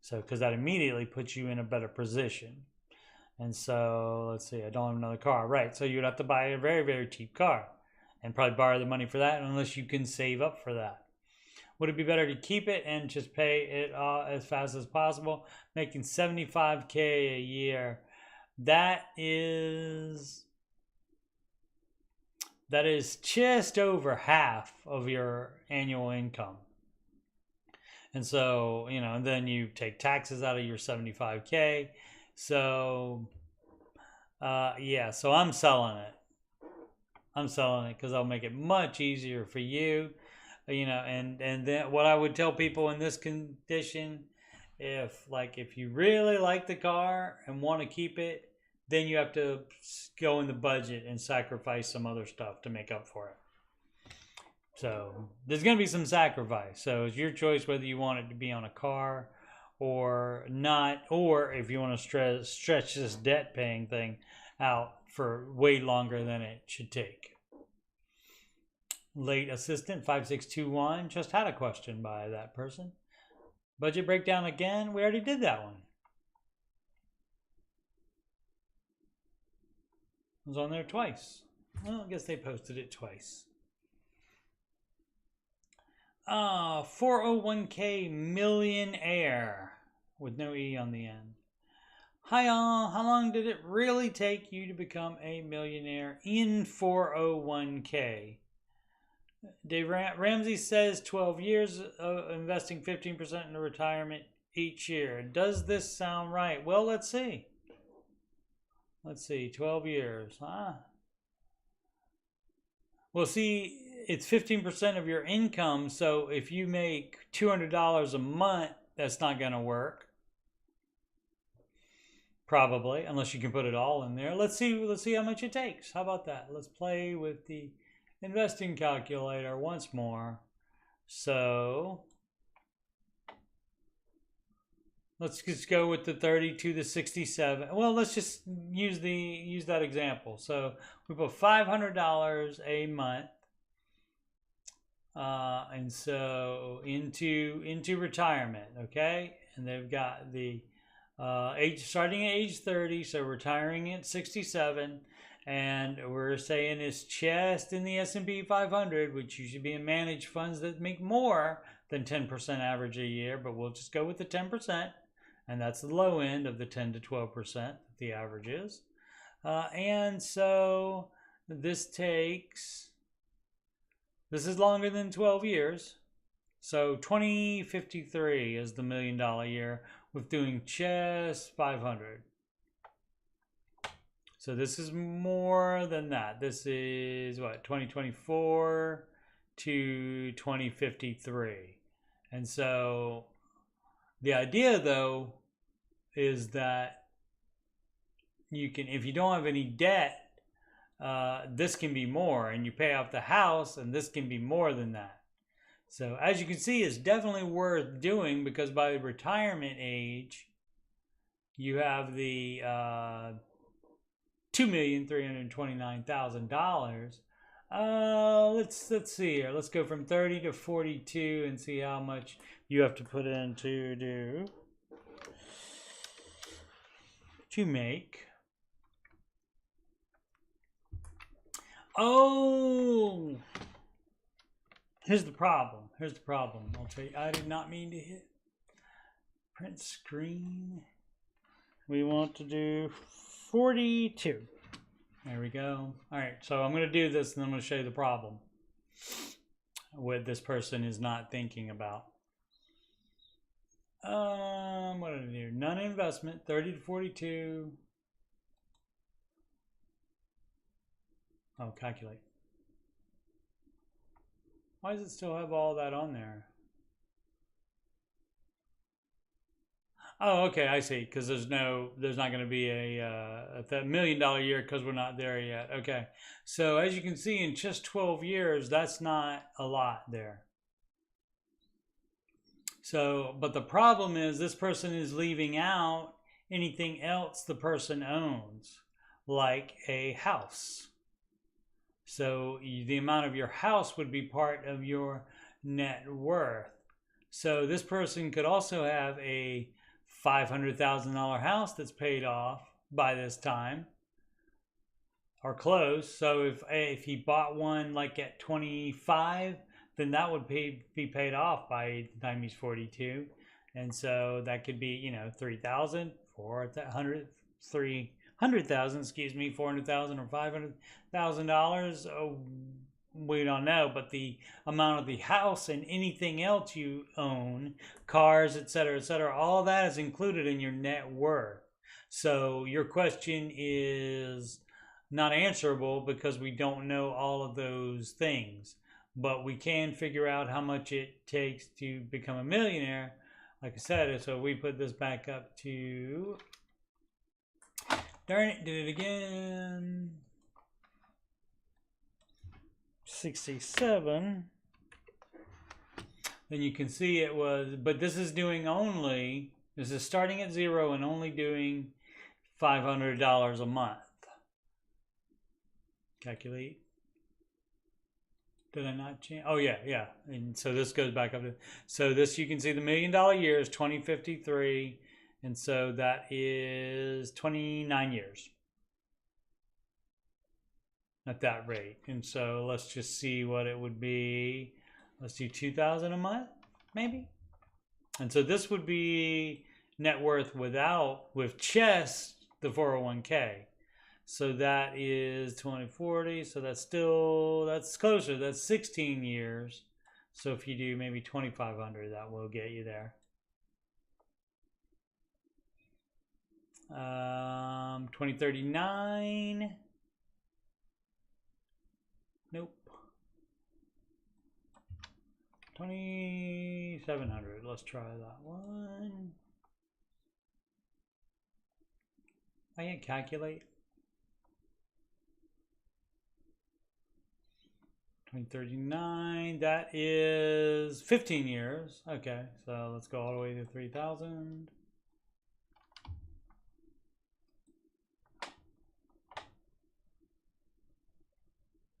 So, because that immediately puts you in a better position. And so, let's see, I don't have another car. Right, so you'd have to buy a very, very cheap car and probably borrow the money for that unless you can save up for that. Would it be better to keep it and just pay it as fast as possible? Making $75K a year, that is just over half of your annual income. And so, you know, and then you take taxes out of your 75K. So, yeah, so I'm selling it. I'm selling it because I'll make it much easier for you. You know, and then what I would tell people in this condition, if you really like the car and want to keep it, then you have to go in the budget and sacrifice some other stuff to make up for it. So there's going to be some sacrifice. So it's your choice whether you want it to be on a car or not, or if you want to stretch this debt paying thing out for way longer than it should take. Late assistant 5621 just had a question by that person. Budget breakdown again. We already did that one. It was on there twice. Well, I guess they posted it twice. 401k millionaire with no E on the end. Hi all, how long did it really take you to become a millionaire in 401k? Dave Ramsey says 12 years of investing 15% into retirement each year. Does this sound right? Well, let's see. Let's see, 12 years. Well, see, it's 15% of your income. So if you make $200 a month, that's not going to work. Probably, unless you can put it all in there. Let's see how much it takes. How about that? Let's play with the investing calculator once more. So let's just go with the 30 to the 67. Well, let's just use that example. So we put $500 a month, and so into retirement. Okay, and they've got the age starting at age 30, so retiring at 67. And we're saying it's just in the S&P 500, which usually be in managed funds that make more than 10% average a year, but we'll just go with the 10%, and that's the low end of the 10 to 12% that the average is. And so this is longer than 12 years. So 2053 is the $1 million year with doing just 500. So this is more than that. This is what, 2024 to 2053. And so the idea, though, is that you can, if you don't have any debt, this can be more, and you pay off the house, and this can be more than that. So as you can see, it's definitely worth doing, because by retirement age, you have the $2,329,000. Let's see here. Let's go from 30 to 42 and see how much you have to put in to make. Oh, here's the problem. Here's the problem. I'll tell you, I did not mean to hit print screen. We want to do 42. There we go. All right, so I'm going to do this, and I'm going to show you the problem. What this person is not thinking about. What did I do? None investment, 30 to 42. Oh, calculate. Why does it still have all that on there? Oh, okay, I see. Because there's not going to be a $1 million year, because we're not there yet. Okay, so as you can see, in just 12 years, that's not a lot there. So, but the problem is this person is leaving out anything else the person owns, like a house. So the amount of your house would be part of your net worth. So this person could also have a $500,000 house that's paid off by this time, or close. So if he bought one like at 25, then that would be paid off by the time he's 42. And so that could be, you know, 3,000, 400,000, 300,000, excuse me, 400,000 or $500,000. We don't know, but the amount of the house and anything else you own, cars, etc., all that is included in your net worth. So your question is not answerable, because we don't know all of those things, but we can figure out how much it takes to become a millionaire. Like I said, so we put this back up to, darn it, did it again. 67. Then you can see it was, but this is doing only, this is starting at 0 and only doing $500 a month. Calculate. Did I not change? Oh yeah. And so this goes back up to, so this, you can see the $1 million year is 2053. And so that is 29 years at that rate. And so let's just see what it would be. Let's do 2,000 a month, maybe. And so this would be net worth with chest, the 401k. So that is 2040. So that's still, that's closer. That's 16 years. So if you do maybe 2,500, that will get you there. 2039. Nope. 2,700. Let's try that one. I can't calculate. 2039. That is 15 years. Okay, so let's go all the way to 3,000.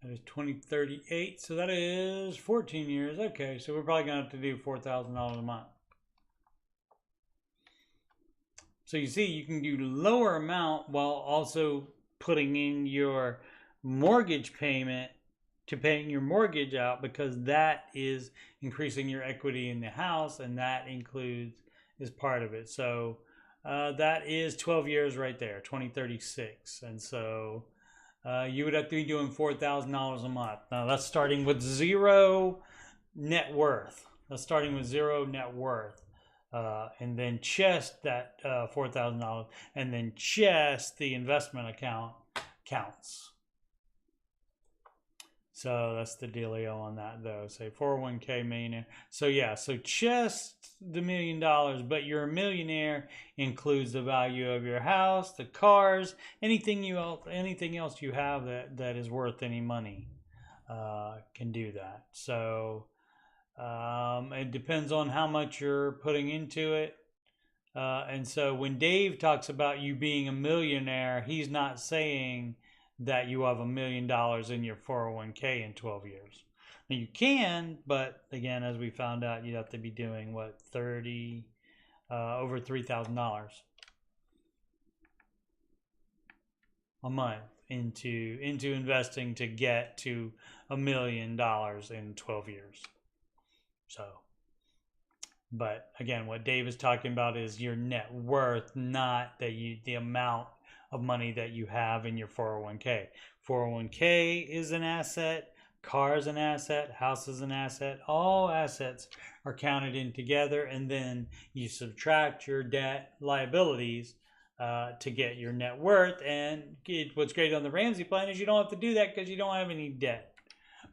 That is 2038, so that is 14 years. Okay, so we're probably gonna have to do $4,000 a month. So you see, you can do lower amount while also putting in your mortgage payment to paying your mortgage out, because that is increasing your equity in the house, and that is part of it. So that is 12 years right there, 2036, and so you would have to be doing $4,000 a month. Now that's starting with 0 net worth. That's starting with 0 net worth. And then chest that $4,000, and then chest the investment account counts. So that's the dealio on that, though. Say 401k millionaire. So yeah, so just the $1 million, but you're a millionaire includes the value of your house, the cars, anything else you have that is worth any money can do that. So it depends on how much you're putting into it. And so when Dave talks about you being a millionaire, he's not saying that you have $1 million in your 401k in 12 years. Now you can, but again, as we found out, you'd have to be doing what, over $3,000 a month into investing to get to $1 million in 12 years. So, but again, what Dave is talking about is your net worth, not the amount of money that you have in your 401k. 401k is an asset, car is an asset, house is an asset. All assets are counted in together, and then you subtract your debt liabilities to get your net worth. And what's great on the Ramsey plan is you don't have to do that because you don't have any debt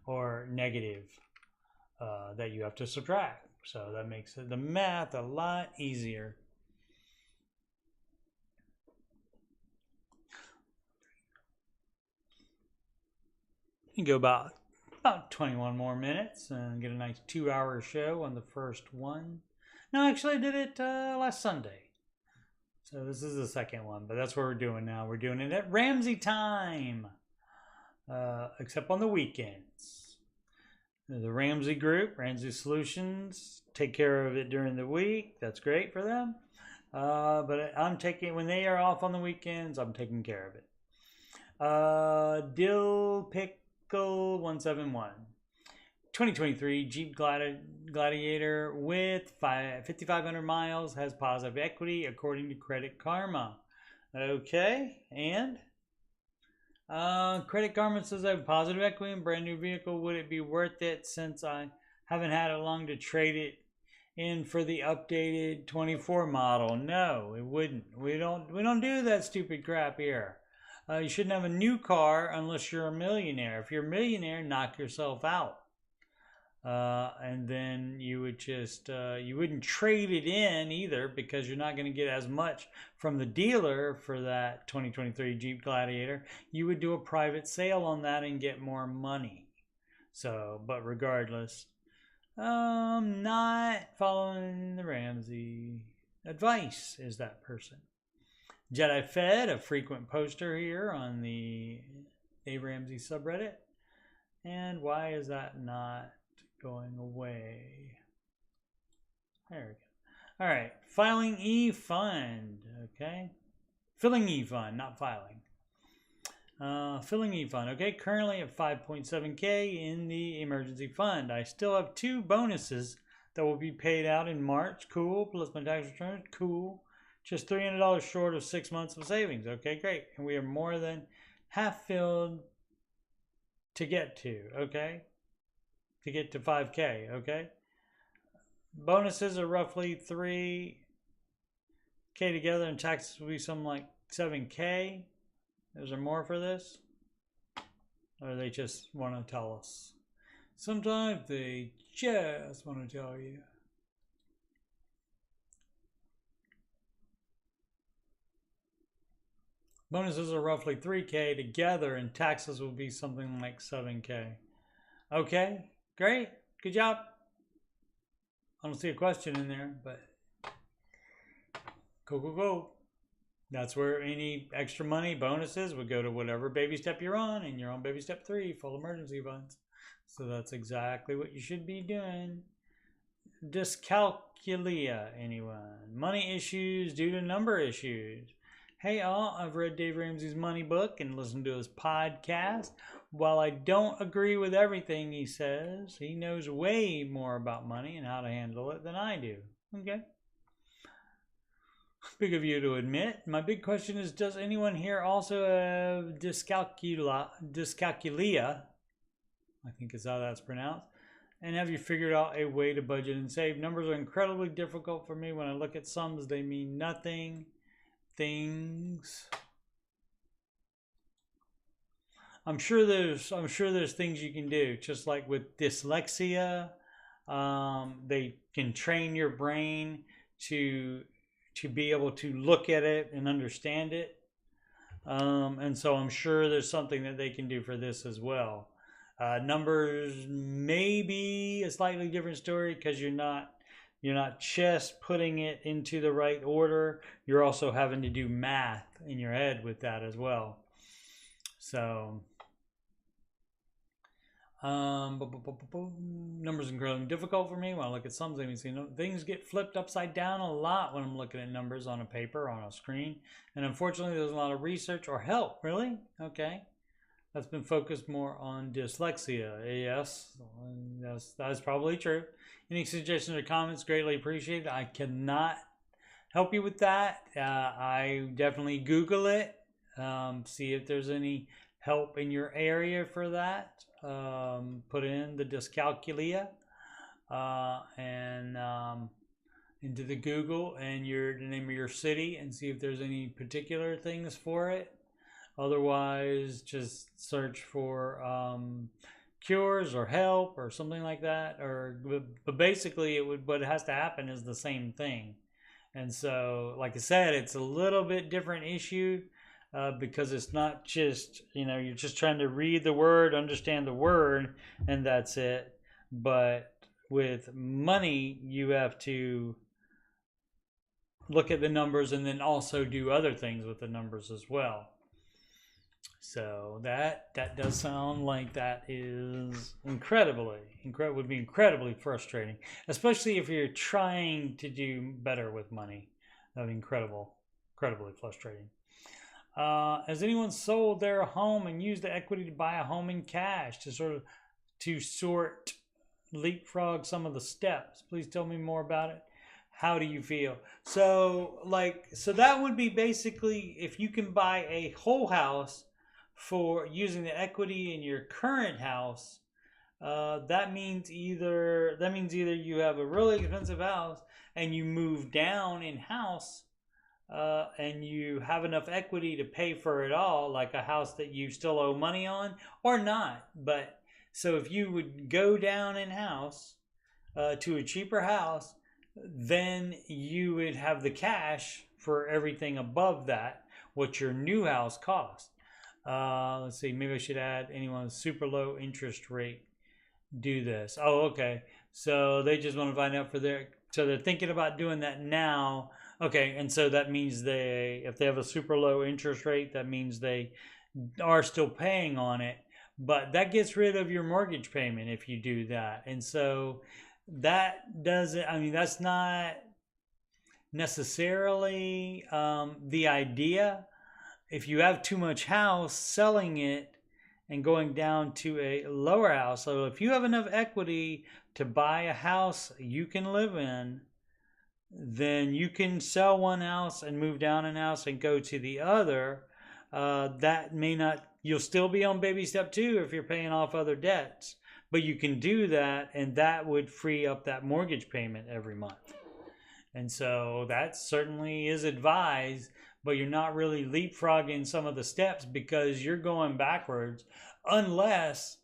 or negative that you have to subtract. So that makes the math a lot easier. You can go about 21 more minutes and get a nice 2-hour show on the first one. No, actually I did it last Sunday. So this is the second one, but that's what we're doing now. We're doing it at Ramsey time, except on the weekends. The Ramsey group, Ramsey Solutions, take care of it during the week. That's great for them. But when they are off on the weekends, I'm taking care of it. Dill Pickle 171. 2023 Jeep Gladiator with 5,500 miles has positive equity according to Credit Karma. Okay, and Credit Karma says I have positive equity in brand new vehicle. Would it be worth it since I haven't had it long to trade it in for the updated 24 model? No, it wouldn't. We don't do that stupid crap here. You shouldn't have a new car unless you're a millionaire. If you're a millionaire, knock yourself out. And then you would just, you wouldn't trade it in either because you're not going to get as much from the dealer for that 2023 Jeep Gladiator. You would do a private sale on that and get more money. So, but regardless, not following the Ramsey advice is that person. Jedi Fed, a frequent poster here on the Dave Ramsey subreddit. And why is that not going away? There we go. All right, filing e-fund, okay? Filling e-fund, not filing. Filling e-fund, okay? Currently at 5.7K in the emergency fund. I still have 2 bonuses that will be paid out in March. Cool, plus my tax return, cool. Just $300 short of 6 months of savings. Okay, great. And we are more than half filled to get to, okay? To get to 5K, okay? Bonuses are roughly 3K together, and taxes will be something like 7K. Is there more for this? Or they just want to tell us? Sometimes they just want to tell you. Bonuses are roughly 3K together, and taxes will be something like 7K. Okay, great. Good job. I don't see a question in there, but go. That's where any extra money, bonuses, would go to whatever baby step you're on, and you're on baby step 3, full emergency funds. So that's exactly what you should be doing. Dyscalculia, anyone? Money issues due to number issues. Hey all, I've read Dave Ramsey's money book and listened to his podcast. While I don't agree with everything he says, he knows way more about money and how to handle it than I do. Okay. Big of you to admit. My big question is, does anyone here also have dyscalculia, I think is how that's pronounced. And have you figured out a way to budget and save? Numbers are incredibly difficult for me. When I look at sums, they mean nothing. Things. I'm sure there's things you can do, just like with dyslexia. They can train your brain to be able to look at it and understand it. And so I'm sure there's something that they can do for this as well. Numbers may be a slightly different story because you're not just putting it into the right order. You're also having to do math in your head with that as well. So numbers are incredibly difficult for me when I look at something. Things get flipped upside down a lot when I'm looking at numbers on a paper, on a screen. And unfortunately, there's a lot of research or help. Really? Okay. That's been focused more on dyslexia. Yes, that's probably true. Any suggestions or comments, greatly appreciated. I cannot help you with that. I definitely Google it. See if there's any help in your area for that. Put in the dyscalculia and into the Google and the name of your city and see if there's any particular things for it. Otherwise, just search for cures or help or something like that. But basically, what has to happen is the same thing. And so, like I said, it's a little bit different issue. Because it's not just, you're just trying to read the word, understand the word, and that's it. But with money, you have to look at the numbers and then also do other things with the numbers as well. So that does sound like that is would be incredibly frustrating, especially if you're trying to do better with money. That would be incredibly frustrating. Has anyone sold their home and used the equity to buy a home in cash to leapfrog some of the steps? Please tell me more about it. How do you feel? So that would be basically if you can buy a whole house for using the equity in your current house. That means either you have a really expensive house and you move down in house. And you have enough equity to pay for it all, like a house that you still owe money on, or not. But so if you would go down in house to a cheaper house, then you would have the cash for everything above that, what your new house cost. Let's see, maybe I should add anyone with super low interest rate do this. Oh, okay. So they just want to find out so they're thinking about doing that now. Okay, and so that means if they have a super low interest rate, that means they are still paying on it, but that gets rid of your mortgage payment if you do that. And so that's not necessarily the idea. If you have too much house, selling it and going down to a lower house. So if you have enough equity to buy a house you can live in, then you can sell one house and move down an house and go to the other. You'll still be on baby step 2 if you're paying off other debts, but you can do that, and that would free up that mortgage payment every month. And so that certainly is advised, but you're not really leapfrogging some of the steps because you're going backwards unless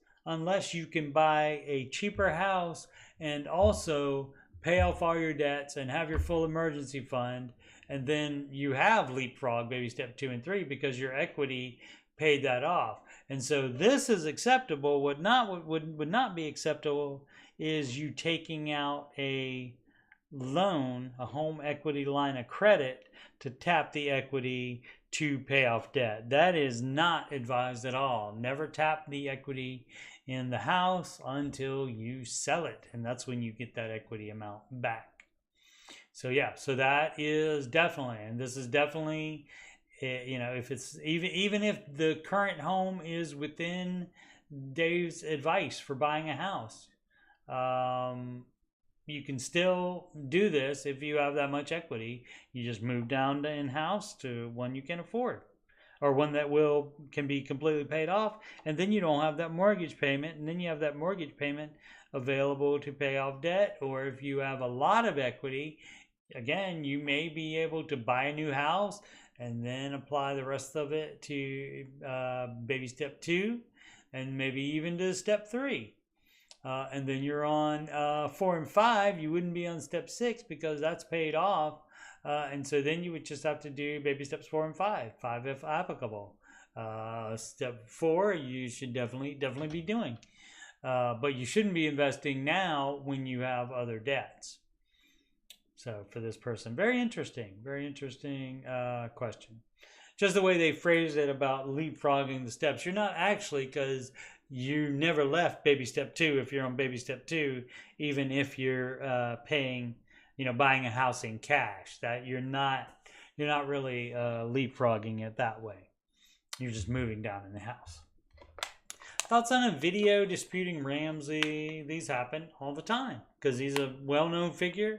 you can buy a cheaper house and also pay off all your debts and have your full emergency fund, and then you have leapfrog baby step 2 and 3 because your equity paid that off. And so this is acceptable. What would not be acceptable is you taking out a loan, a home equity line of credit, to tap the equity to pay off debt. That is not advised at all. Never tap the equity in the house until you sell it, and that's when you get that equity amount back. So yeah, so that is definitely, and this is definitely, if it's even if the current home is within Dave's advice for buying a house, you can still do this if you have that much equity. You just move down to in-house to one you can afford, or one that can be completely paid off, and then you don't have that mortgage payment, and then you have that mortgage payment available to pay off debt. Or if you have a lot of equity, again, you may be able to buy a new house and then apply the rest of it to baby step 2, and maybe even to step 3. And then you're on 4 and 5. You wouldn't be on step 6 because that's paid off. And so then you would just have to do baby steps 4 and 5 if applicable. Step 4, you should definitely be doing. But you shouldn't be investing now when you have other debts. So for this person, very interesting question. Just the way they phrase it about leapfrogging the steps. You're not actually, because you never left baby step 2 if you're on baby step 2, even if you're paying, buying a house in cash. That you're not really leapfrogging it that way. You're just moving down in the house. Thoughts on a video disputing Ramsey? These happen all the time because he's a well-known figure,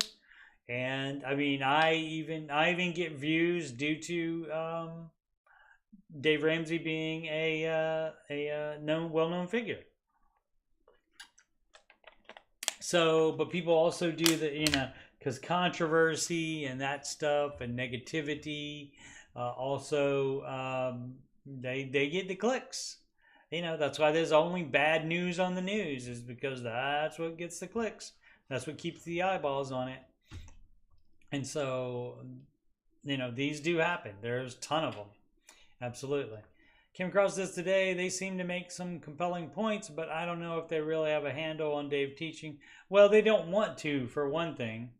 and I mean, I even get views due to Dave Ramsey being a well-known figure. So, but people also do the because controversy and that stuff and negativity also they get the clicks. That's why there's only bad news on the news, is because that's what gets the clicks. That's what keeps the eyeballs on it. And so, these do happen. There's a ton of them. Absolutely. Came across this today. They seem to make some compelling points, but I don't know if they really have a handle on Dave teaching. Well, they don't want to, for one thing.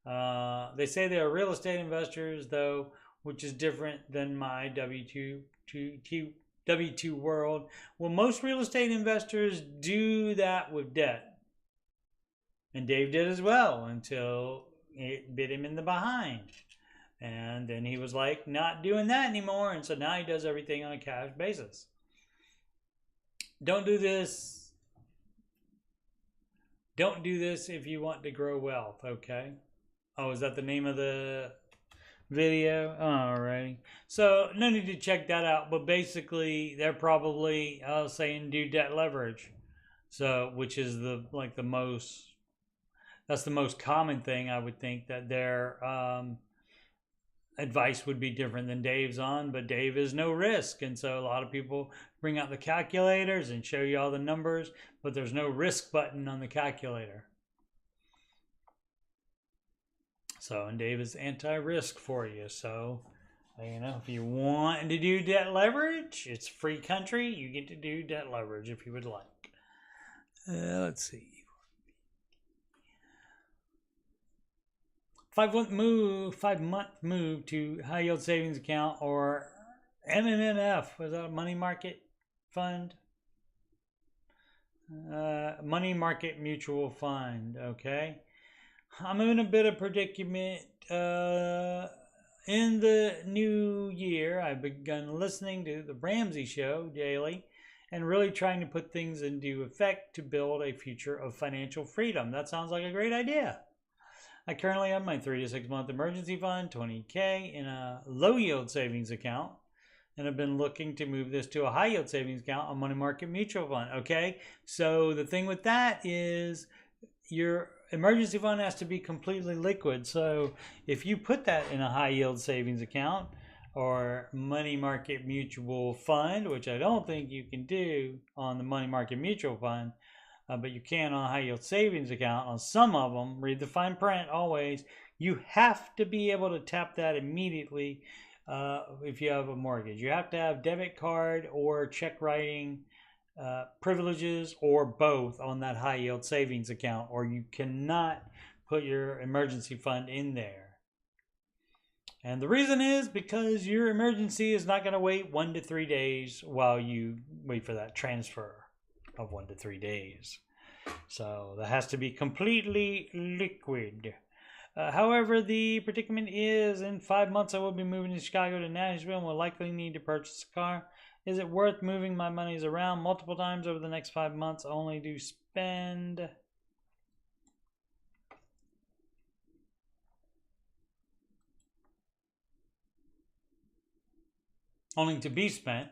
They say they're real estate investors, though, which is different than my W2 world. Well, most real estate investors do that with debt. And Dave did as well until it bit him in the behind. And then he was like, not doing that anymore. And so now he does everything on a cash basis. Don't do this. Don't do this if you want to grow wealth, okay? Oh, is that the name of the video? Alrighty. So no need to check that out, but basically they're probably saying do debt leverage. So which is that's the most common thing, I would think, that their advice would be different than Dave's on, but Dave is no risk. And so a lot of people bring out the calculators and show you all the numbers, but there's no risk button on the calculator. So, and Dave is anti-risk for you. So, if you want to do debt leverage, it's a free country. You get to do debt leverage if you would like. Let's see. 5-month move to high yield savings account, or MMF. Was that a money market fund? Money market mutual fund. Okay. I'm in a bit of predicament. In the new year, I've begun listening to the Ramsey show daily and really trying to put things into effect to build a future of financial freedom. That sounds like a great idea. I currently have my 3 to 6 month emergency fund, $20K, in a low yield savings account, and I've been looking to move this to a high yield savings account, a money market mutual fund. Okay, so the thing with that is your emergency fund has to be completely liquid. So if you put that in a high yield savings account or money market mutual fund, which I don't think you can do on the money market mutual fund, but you can on a high yield savings account. On some of them, read the fine print always. You have to be able to tap that immediately if you have a mortgage. You have to have debit card or check writing privileges or both on that high yield savings account, or you cannot put your emergency fund in there. And the reason is because your emergency is not going to wait 1 to 3 days while you wait for that transfer of 1 to 3 days. So that has to be completely liquid. However, the predicament is in 5 months I will be moving to Chicago to Nashville and will likely need to purchase a car. Is it worth moving my monies around multiple times over the next 5 months only to spend? Only to be spent?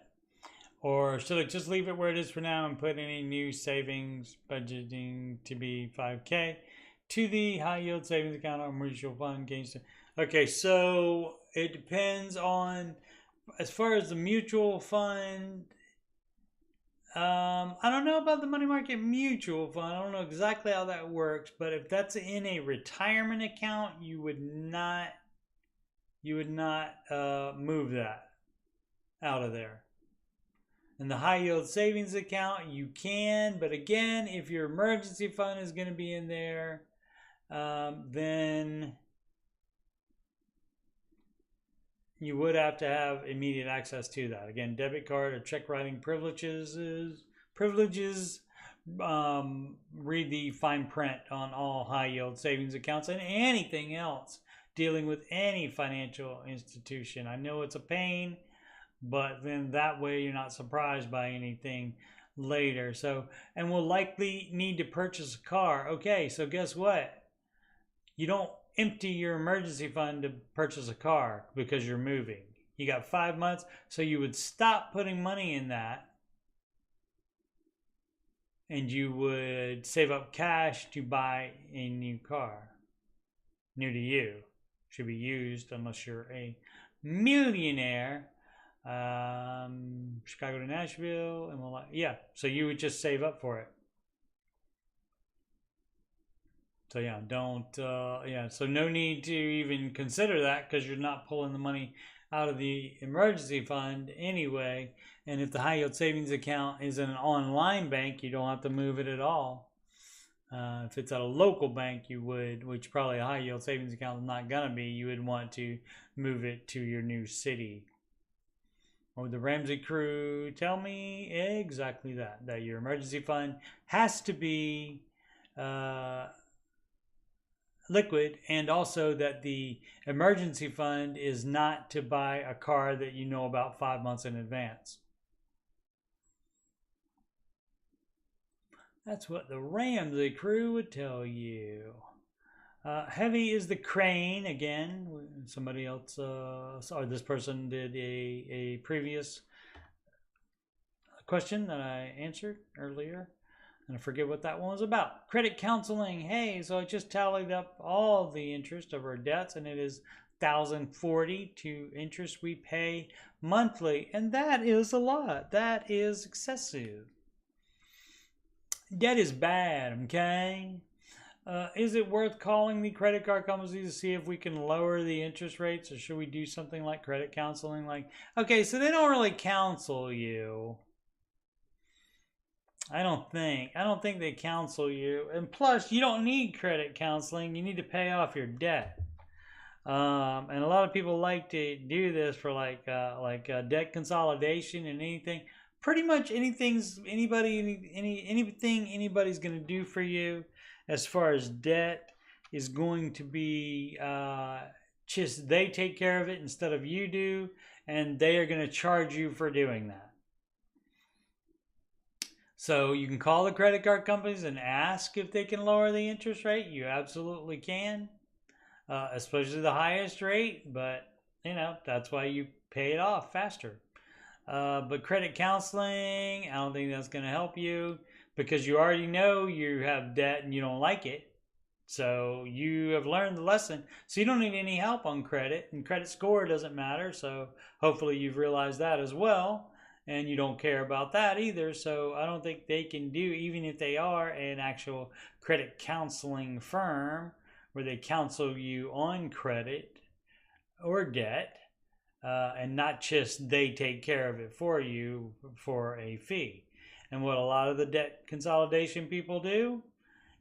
Or should I just leave it where it is for now and put any new savings budgeting to be $5K to the high yield savings account or mutual fund gains? Okay, so it depends on, as far as the mutual fund, I don't know about the money market mutual fund. I don't know exactly how that works, but if that's in a retirement account, you would not move that out of there. In the high yield savings account, you can, but again, if your emergency fund is going to be in there, then you would have to have immediate access to that. Again, debit card or check writing privileges. Read the fine print on all high yield savings accounts and anything else dealing with any financial institution. I know it's a pain, but then that way you're not surprised by anything later. So, and we'll likely need to purchase a car. Okay, so guess what? You don't empty your emergency fund to purchase a car because you're moving. You got 5 months, so you would stop putting money in that, and you would save up cash to buy a new car. New to you. Should be used unless you're a millionaire. Chicago to Nashville, and yeah, so you would just save up for it. So yeah, so no need to even consider that because you're not pulling the money out of the emergency fund anyway. And if the high yield savings account is in an online bank, you don't have to move it at all. If it's at a local bank, you would, which probably a high yield savings account is not gonna be, you would want to move it to your new city. Or the Ramsey crew tell me exactly that your emergency fund has to be liquid, and also that the emergency fund is not to buy a car that you know about 5 months in advance. That's what the Ramsey crew would tell you. Heavy is the crane again. Somebody else, or this person did a previous question that I answered earlier, and I forget what that one was about. Credit counseling. Hey, so I just tallied up all the interest of our debts, and it is $1,040 to interest we pay monthly, and that is a lot. That is excessive. Debt is bad, okay? Is it worth calling the credit card companies to see if we can lower the interest rates, or should we do something like credit counseling? Like, okay, so they don't really counsel you. I don't think they counsel you, and plus you don't need credit counseling. You need to pay off your debt, and a lot of people like to do this for like debt consolidation and anything. Pretty much anything anybody's going to do for you as far as debt is going to be just they take care of it instead of you do, and they are going to charge you for doing that. So you can call the credit card companies and ask if they can lower the interest rate. You absolutely can, especially the highest rate, but you know, that's why you pay it off faster. But credit counseling, I don't think that's going to help you because you already know you have debt and you don't like it. So you have learned the lesson. So you don't need any help on credit, and credit score doesn't matter. So hopefully you've realized that as well, and you don't care about that either. So I don't think they can do, even if they are an actual credit counseling firm where they counsel you on credit or debt, and not just they take care of it for you for a fee. And what a lot of the debt consolidation people do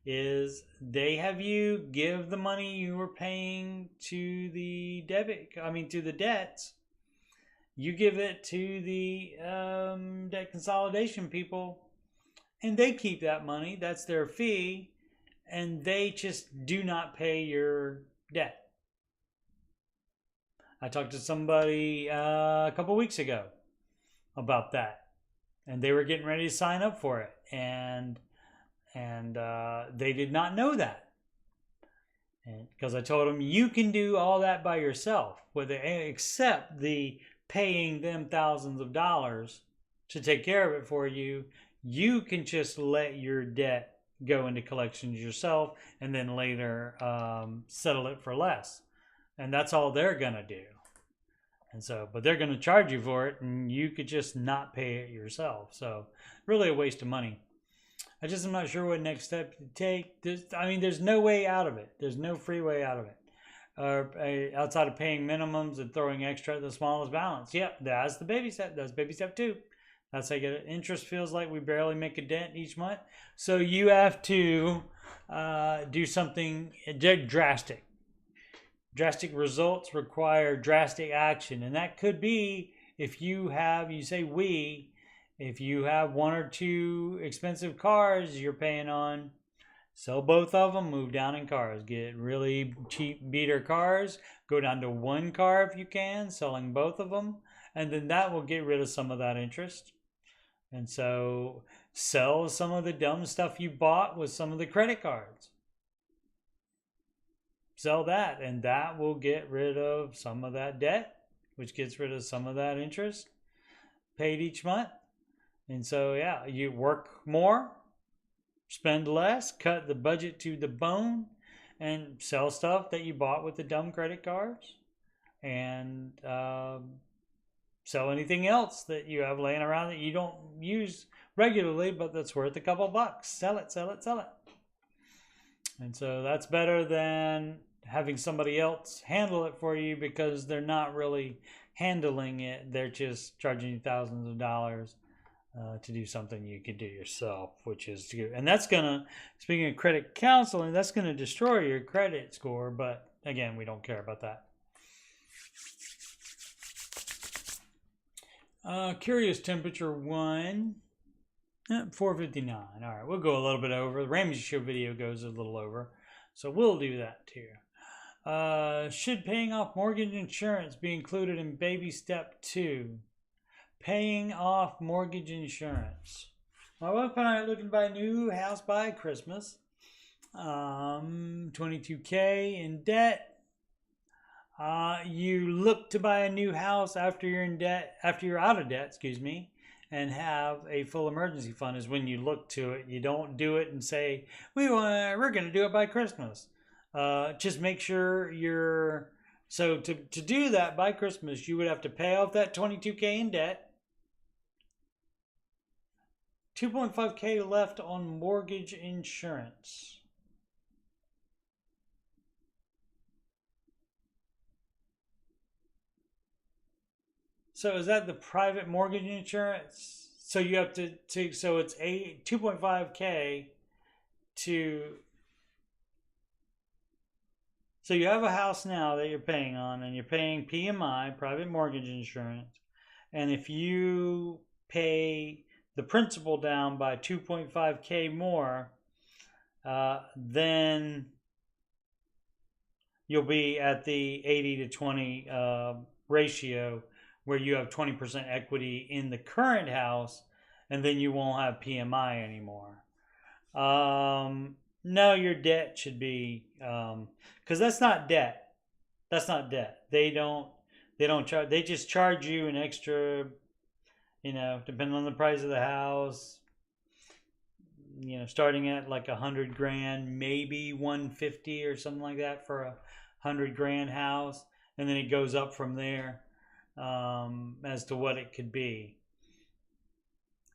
is they have you give the money you were paying to the to the debts. You give it to the debt consolidation people, and they keep that money. That's their fee, and they just do not pay your debt. I talked to somebody a couple weeks ago about that, and they were getting ready to sign up for it, and they did not know that, and because I told them you can do all that by yourself, except the paying them thousands of dollars to take care of it for you. You can just let your debt go into collections yourself, and then later settle it for less. And that's all they're going to do. And so, but they're going to charge you for it, and you could just not pay it yourself. So, really a waste of money. I just am not sure what next step to take. There's no way out of it. There's no free way out of it. Outside of paying minimums and throwing extra at the smallest balance. Yep, that's the baby step. That's baby step 2. That's how you get it. Interest feels like we barely make a dent each month. So you have to do something drastic. Drastic results require drastic action. And that could be if you have 1 or 2 expensive cars you're paying on, sell both of them, move down in cars. Get really cheap beater cars, go down to 1 car if you can, selling both of them. And then that will get rid of some of that interest. And so sell some of the dumb stuff you bought with some of the credit cards. Sell that, and that will get rid of some of that debt, which gets rid of some of that interest paid each month. And so, yeah, you work more, spend less, cut the budget to the bone, and sell stuff that you bought with the dumb credit cards, and sell anything else that you have laying around that you don't use regularly, but that's worth a couple bucks. Sell it, sell it, sell it. And so that's better than having somebody else handle it for you, because they're not really handling it. They're just charging you thousands of dollars to do something you could do yourself, which is good. And that's gonna, speaking of credit counseling, that's gonna destroy your credit score. But again, we don't care about that. Curious temperature 1, 459. All right, we'll go a little bit over. The Ramsey show video goes a little over, so we'll do that too. Should paying off mortgage insurance be included in baby step 2? Paying off mortgage insurance. My wife and I are looking to buy a new house by Christmas. $22K in debt. You look to buy a new house after you're in debt, after you're out of debt, and have a full emergency fund is when you look to it. You don't do it and say, we're going to do it by Christmas. Just make sure so to do that by Christmas, you would have to pay off that $22K in debt. $2.5K left on mortgage insurance. So is that the private mortgage insurance? So you have to take, so it's a 2.5K to, so you have a house now that you're paying on, and you're paying PMI, private mortgage insurance. And if you pay the principal down by 2.5K more, then you'll be at the 80 to 20 ratio, where you have 20% equity in the current house, and then you won't have PMI anymore. No, your debt should be, because that's not debt. That's not debt. They don't charge. They just charge you an extra, depending on the price of the house. Starting at like $100,000, maybe 150 or something like that for a $100,000 house, and then it goes up from there. As to what it could be.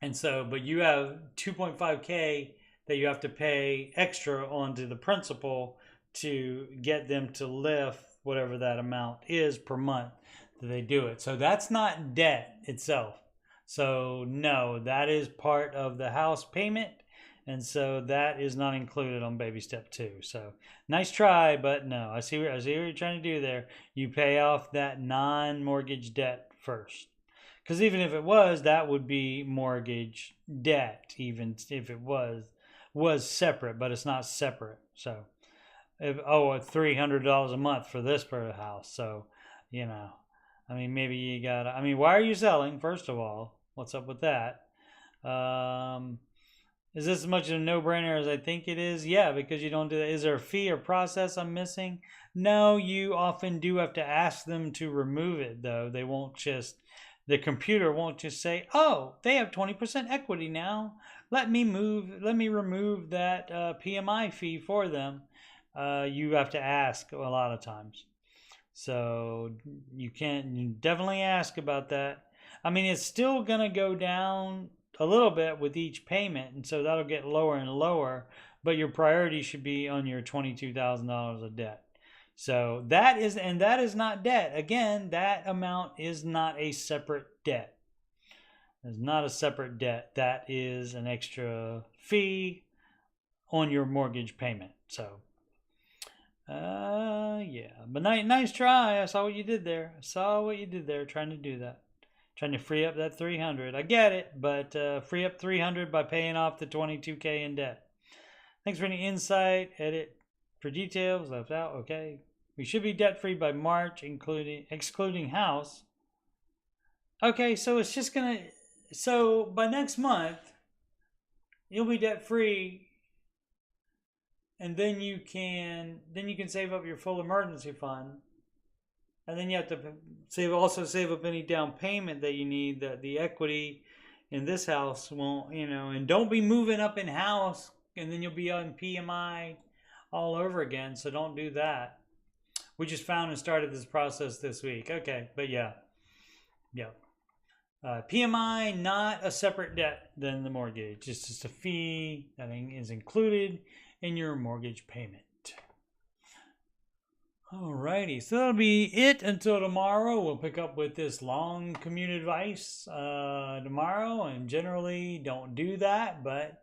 And so, but you have 2.5K that you have to pay extra onto the principal to get them to lift whatever that amount is per month that they do it. So that's not debt itself. So no, that is part of the house payment. And so that is not included on baby step 2. So nice try, but no, I see what you're trying to do there. You pay off that non-mortgage debt first. Because even if it was, that would be mortgage debt, even if it was separate, but it's not separate. So, $300 a month for this per house. So, maybe you gotta, why are you selling, first of all? What's up with that? Is this as much of a no-brainer as I think it is? Yeah, because you don't do that. Is there a fee or process I'm missing? No, you often do have to ask them to remove it, though. They won't just, the computer won't just say, oh, they have 20% equity now. Let me remove that PMI fee for them. You have to ask a lot of times. So you definitely ask about that. I mean, it's still going to go down a little bit with each payment, and so that'll get lower and lower, but your priority should be on your $22,000 of debt. So that is not debt. Again, that amount is not a separate debt. It's not a separate debt. That is an extra fee on your mortgage payment. So yeah, but nice try. I saw what you did there. Trying to do that. Trying to free up that 300. I get it, but free up 300 by paying off the 22K in debt. Thanks for any insight. Edit for details left out. Okay. We should be debt free by March, excluding house. Okay, so it's just gonna. So by next month, you'll be debt free, and then you can save up your full emergency fund, and then you have to save up any down payment that you need. That the equity in this house won't, and don't be moving up in house, and then you'll be on PMI all over again. So don't do that. We just found and started this process this week. Okay, but yeah. PMI, not a separate debt than the mortgage. It's just a fee that is included in your mortgage payment. Alrighty, so that'll be it until tomorrow. We'll pick up with this long commute advice tomorrow, and generally don't do that, but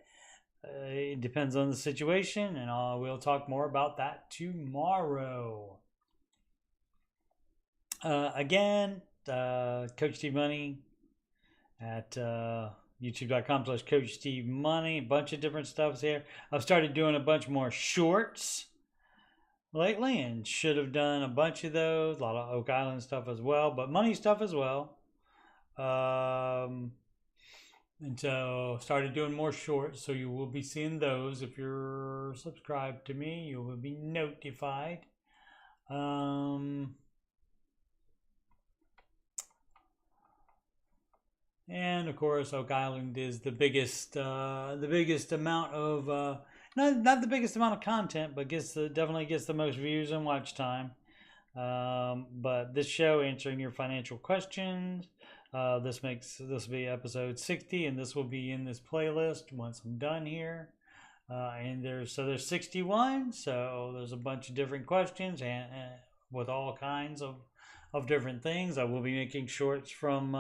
it depends on the situation, and we'll talk more about that tomorrow. Again, Coach Steve Money at youtube.com/coachstevemoney. A bunch of different stuffs here. I've started doing a bunch more shorts lately, and should have done a bunch of those. A lot of Oak Island stuff as well, but money stuff as well. And so started doing more shorts, so you will be seeing those. If you're subscribed to me, you will be notified. And of course, Oak Island is the biggest amount of not the biggest amount of content, but definitely gets the most views and watch time. But this show, answering your financial questions, this will be episode 60, and this will be in this playlist once I'm done here. And there's 61, so there's a bunch of different questions and with all kinds of different things. I will be making shorts from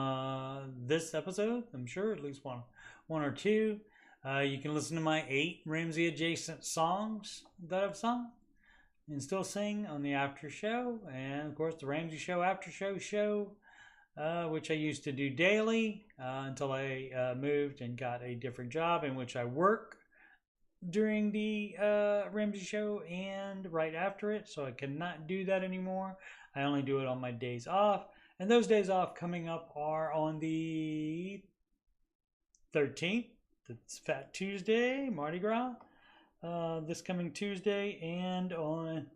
this episode, I'm sure, at least one or two. You can listen to my 8 Ramsey adjacent songs that I've sung and still sing on the after show, and of course the Ramsey Show after show, which I used to do daily until I moved and got a different job in which I work during the Ramsey Show and right after it, so I cannot do that anymore. I only do it on my days off, and those days off coming up are on the 13th. It's Fat Tuesday, Mardi Gras, this coming Tuesday, and on,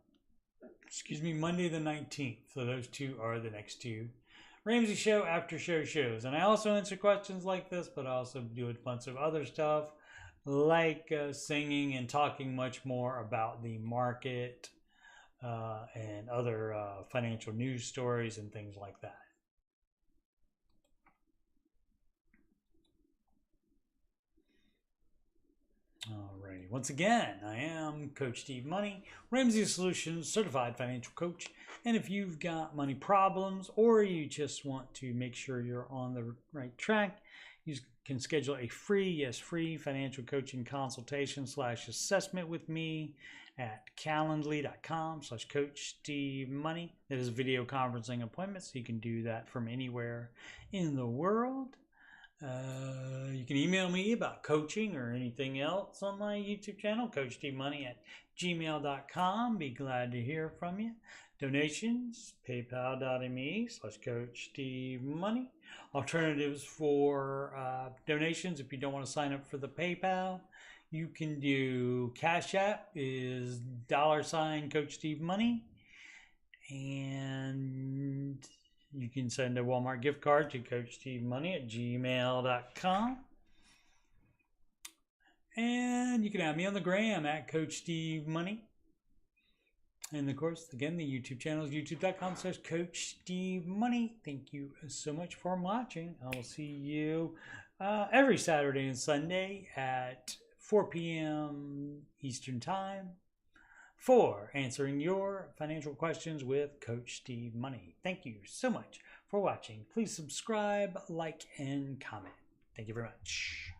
Monday the 19th. So those two are the next two Ramsey Show after shows. And I also answer questions like this, but I also do a bunch of other stuff, like singing and talking much more about the market and other financial news stories and things like that. Alrighty, once again, I am Coach Steve Money, Ramsey Solutions certified financial coach. And if you've got money problems, or you just want to make sure you're on the right track, you can schedule a free financial coaching consultation / assessment with me at calendly.com/coachstevemoney. It is a video conferencing appointment, so you can do that from anywhere in the world. You can email me about coaching or anything else on my YouTube channel, coachstevemoney@gmail.com. Be glad to hear from you. Donations, paypal.me/coachstevemoney. Alternatives for donations, if you don't want to sign up for the PayPal, you can do Cash App is $Coach Steve Money, and you can send a Walmart gift card to coachstevemoney@gmail.com. And you can add me on the gram at Coach Steve Money. And of course, again, the YouTube channel is youtube.com/coachstevemoney. Thank you so much for watching. I will see you every Saturday and Sunday at 4 p.m. Eastern Time for answering your financial questions with Coach Steve Money. Thank you so much for watching. Please subscribe, like, and comment. Thank you very much.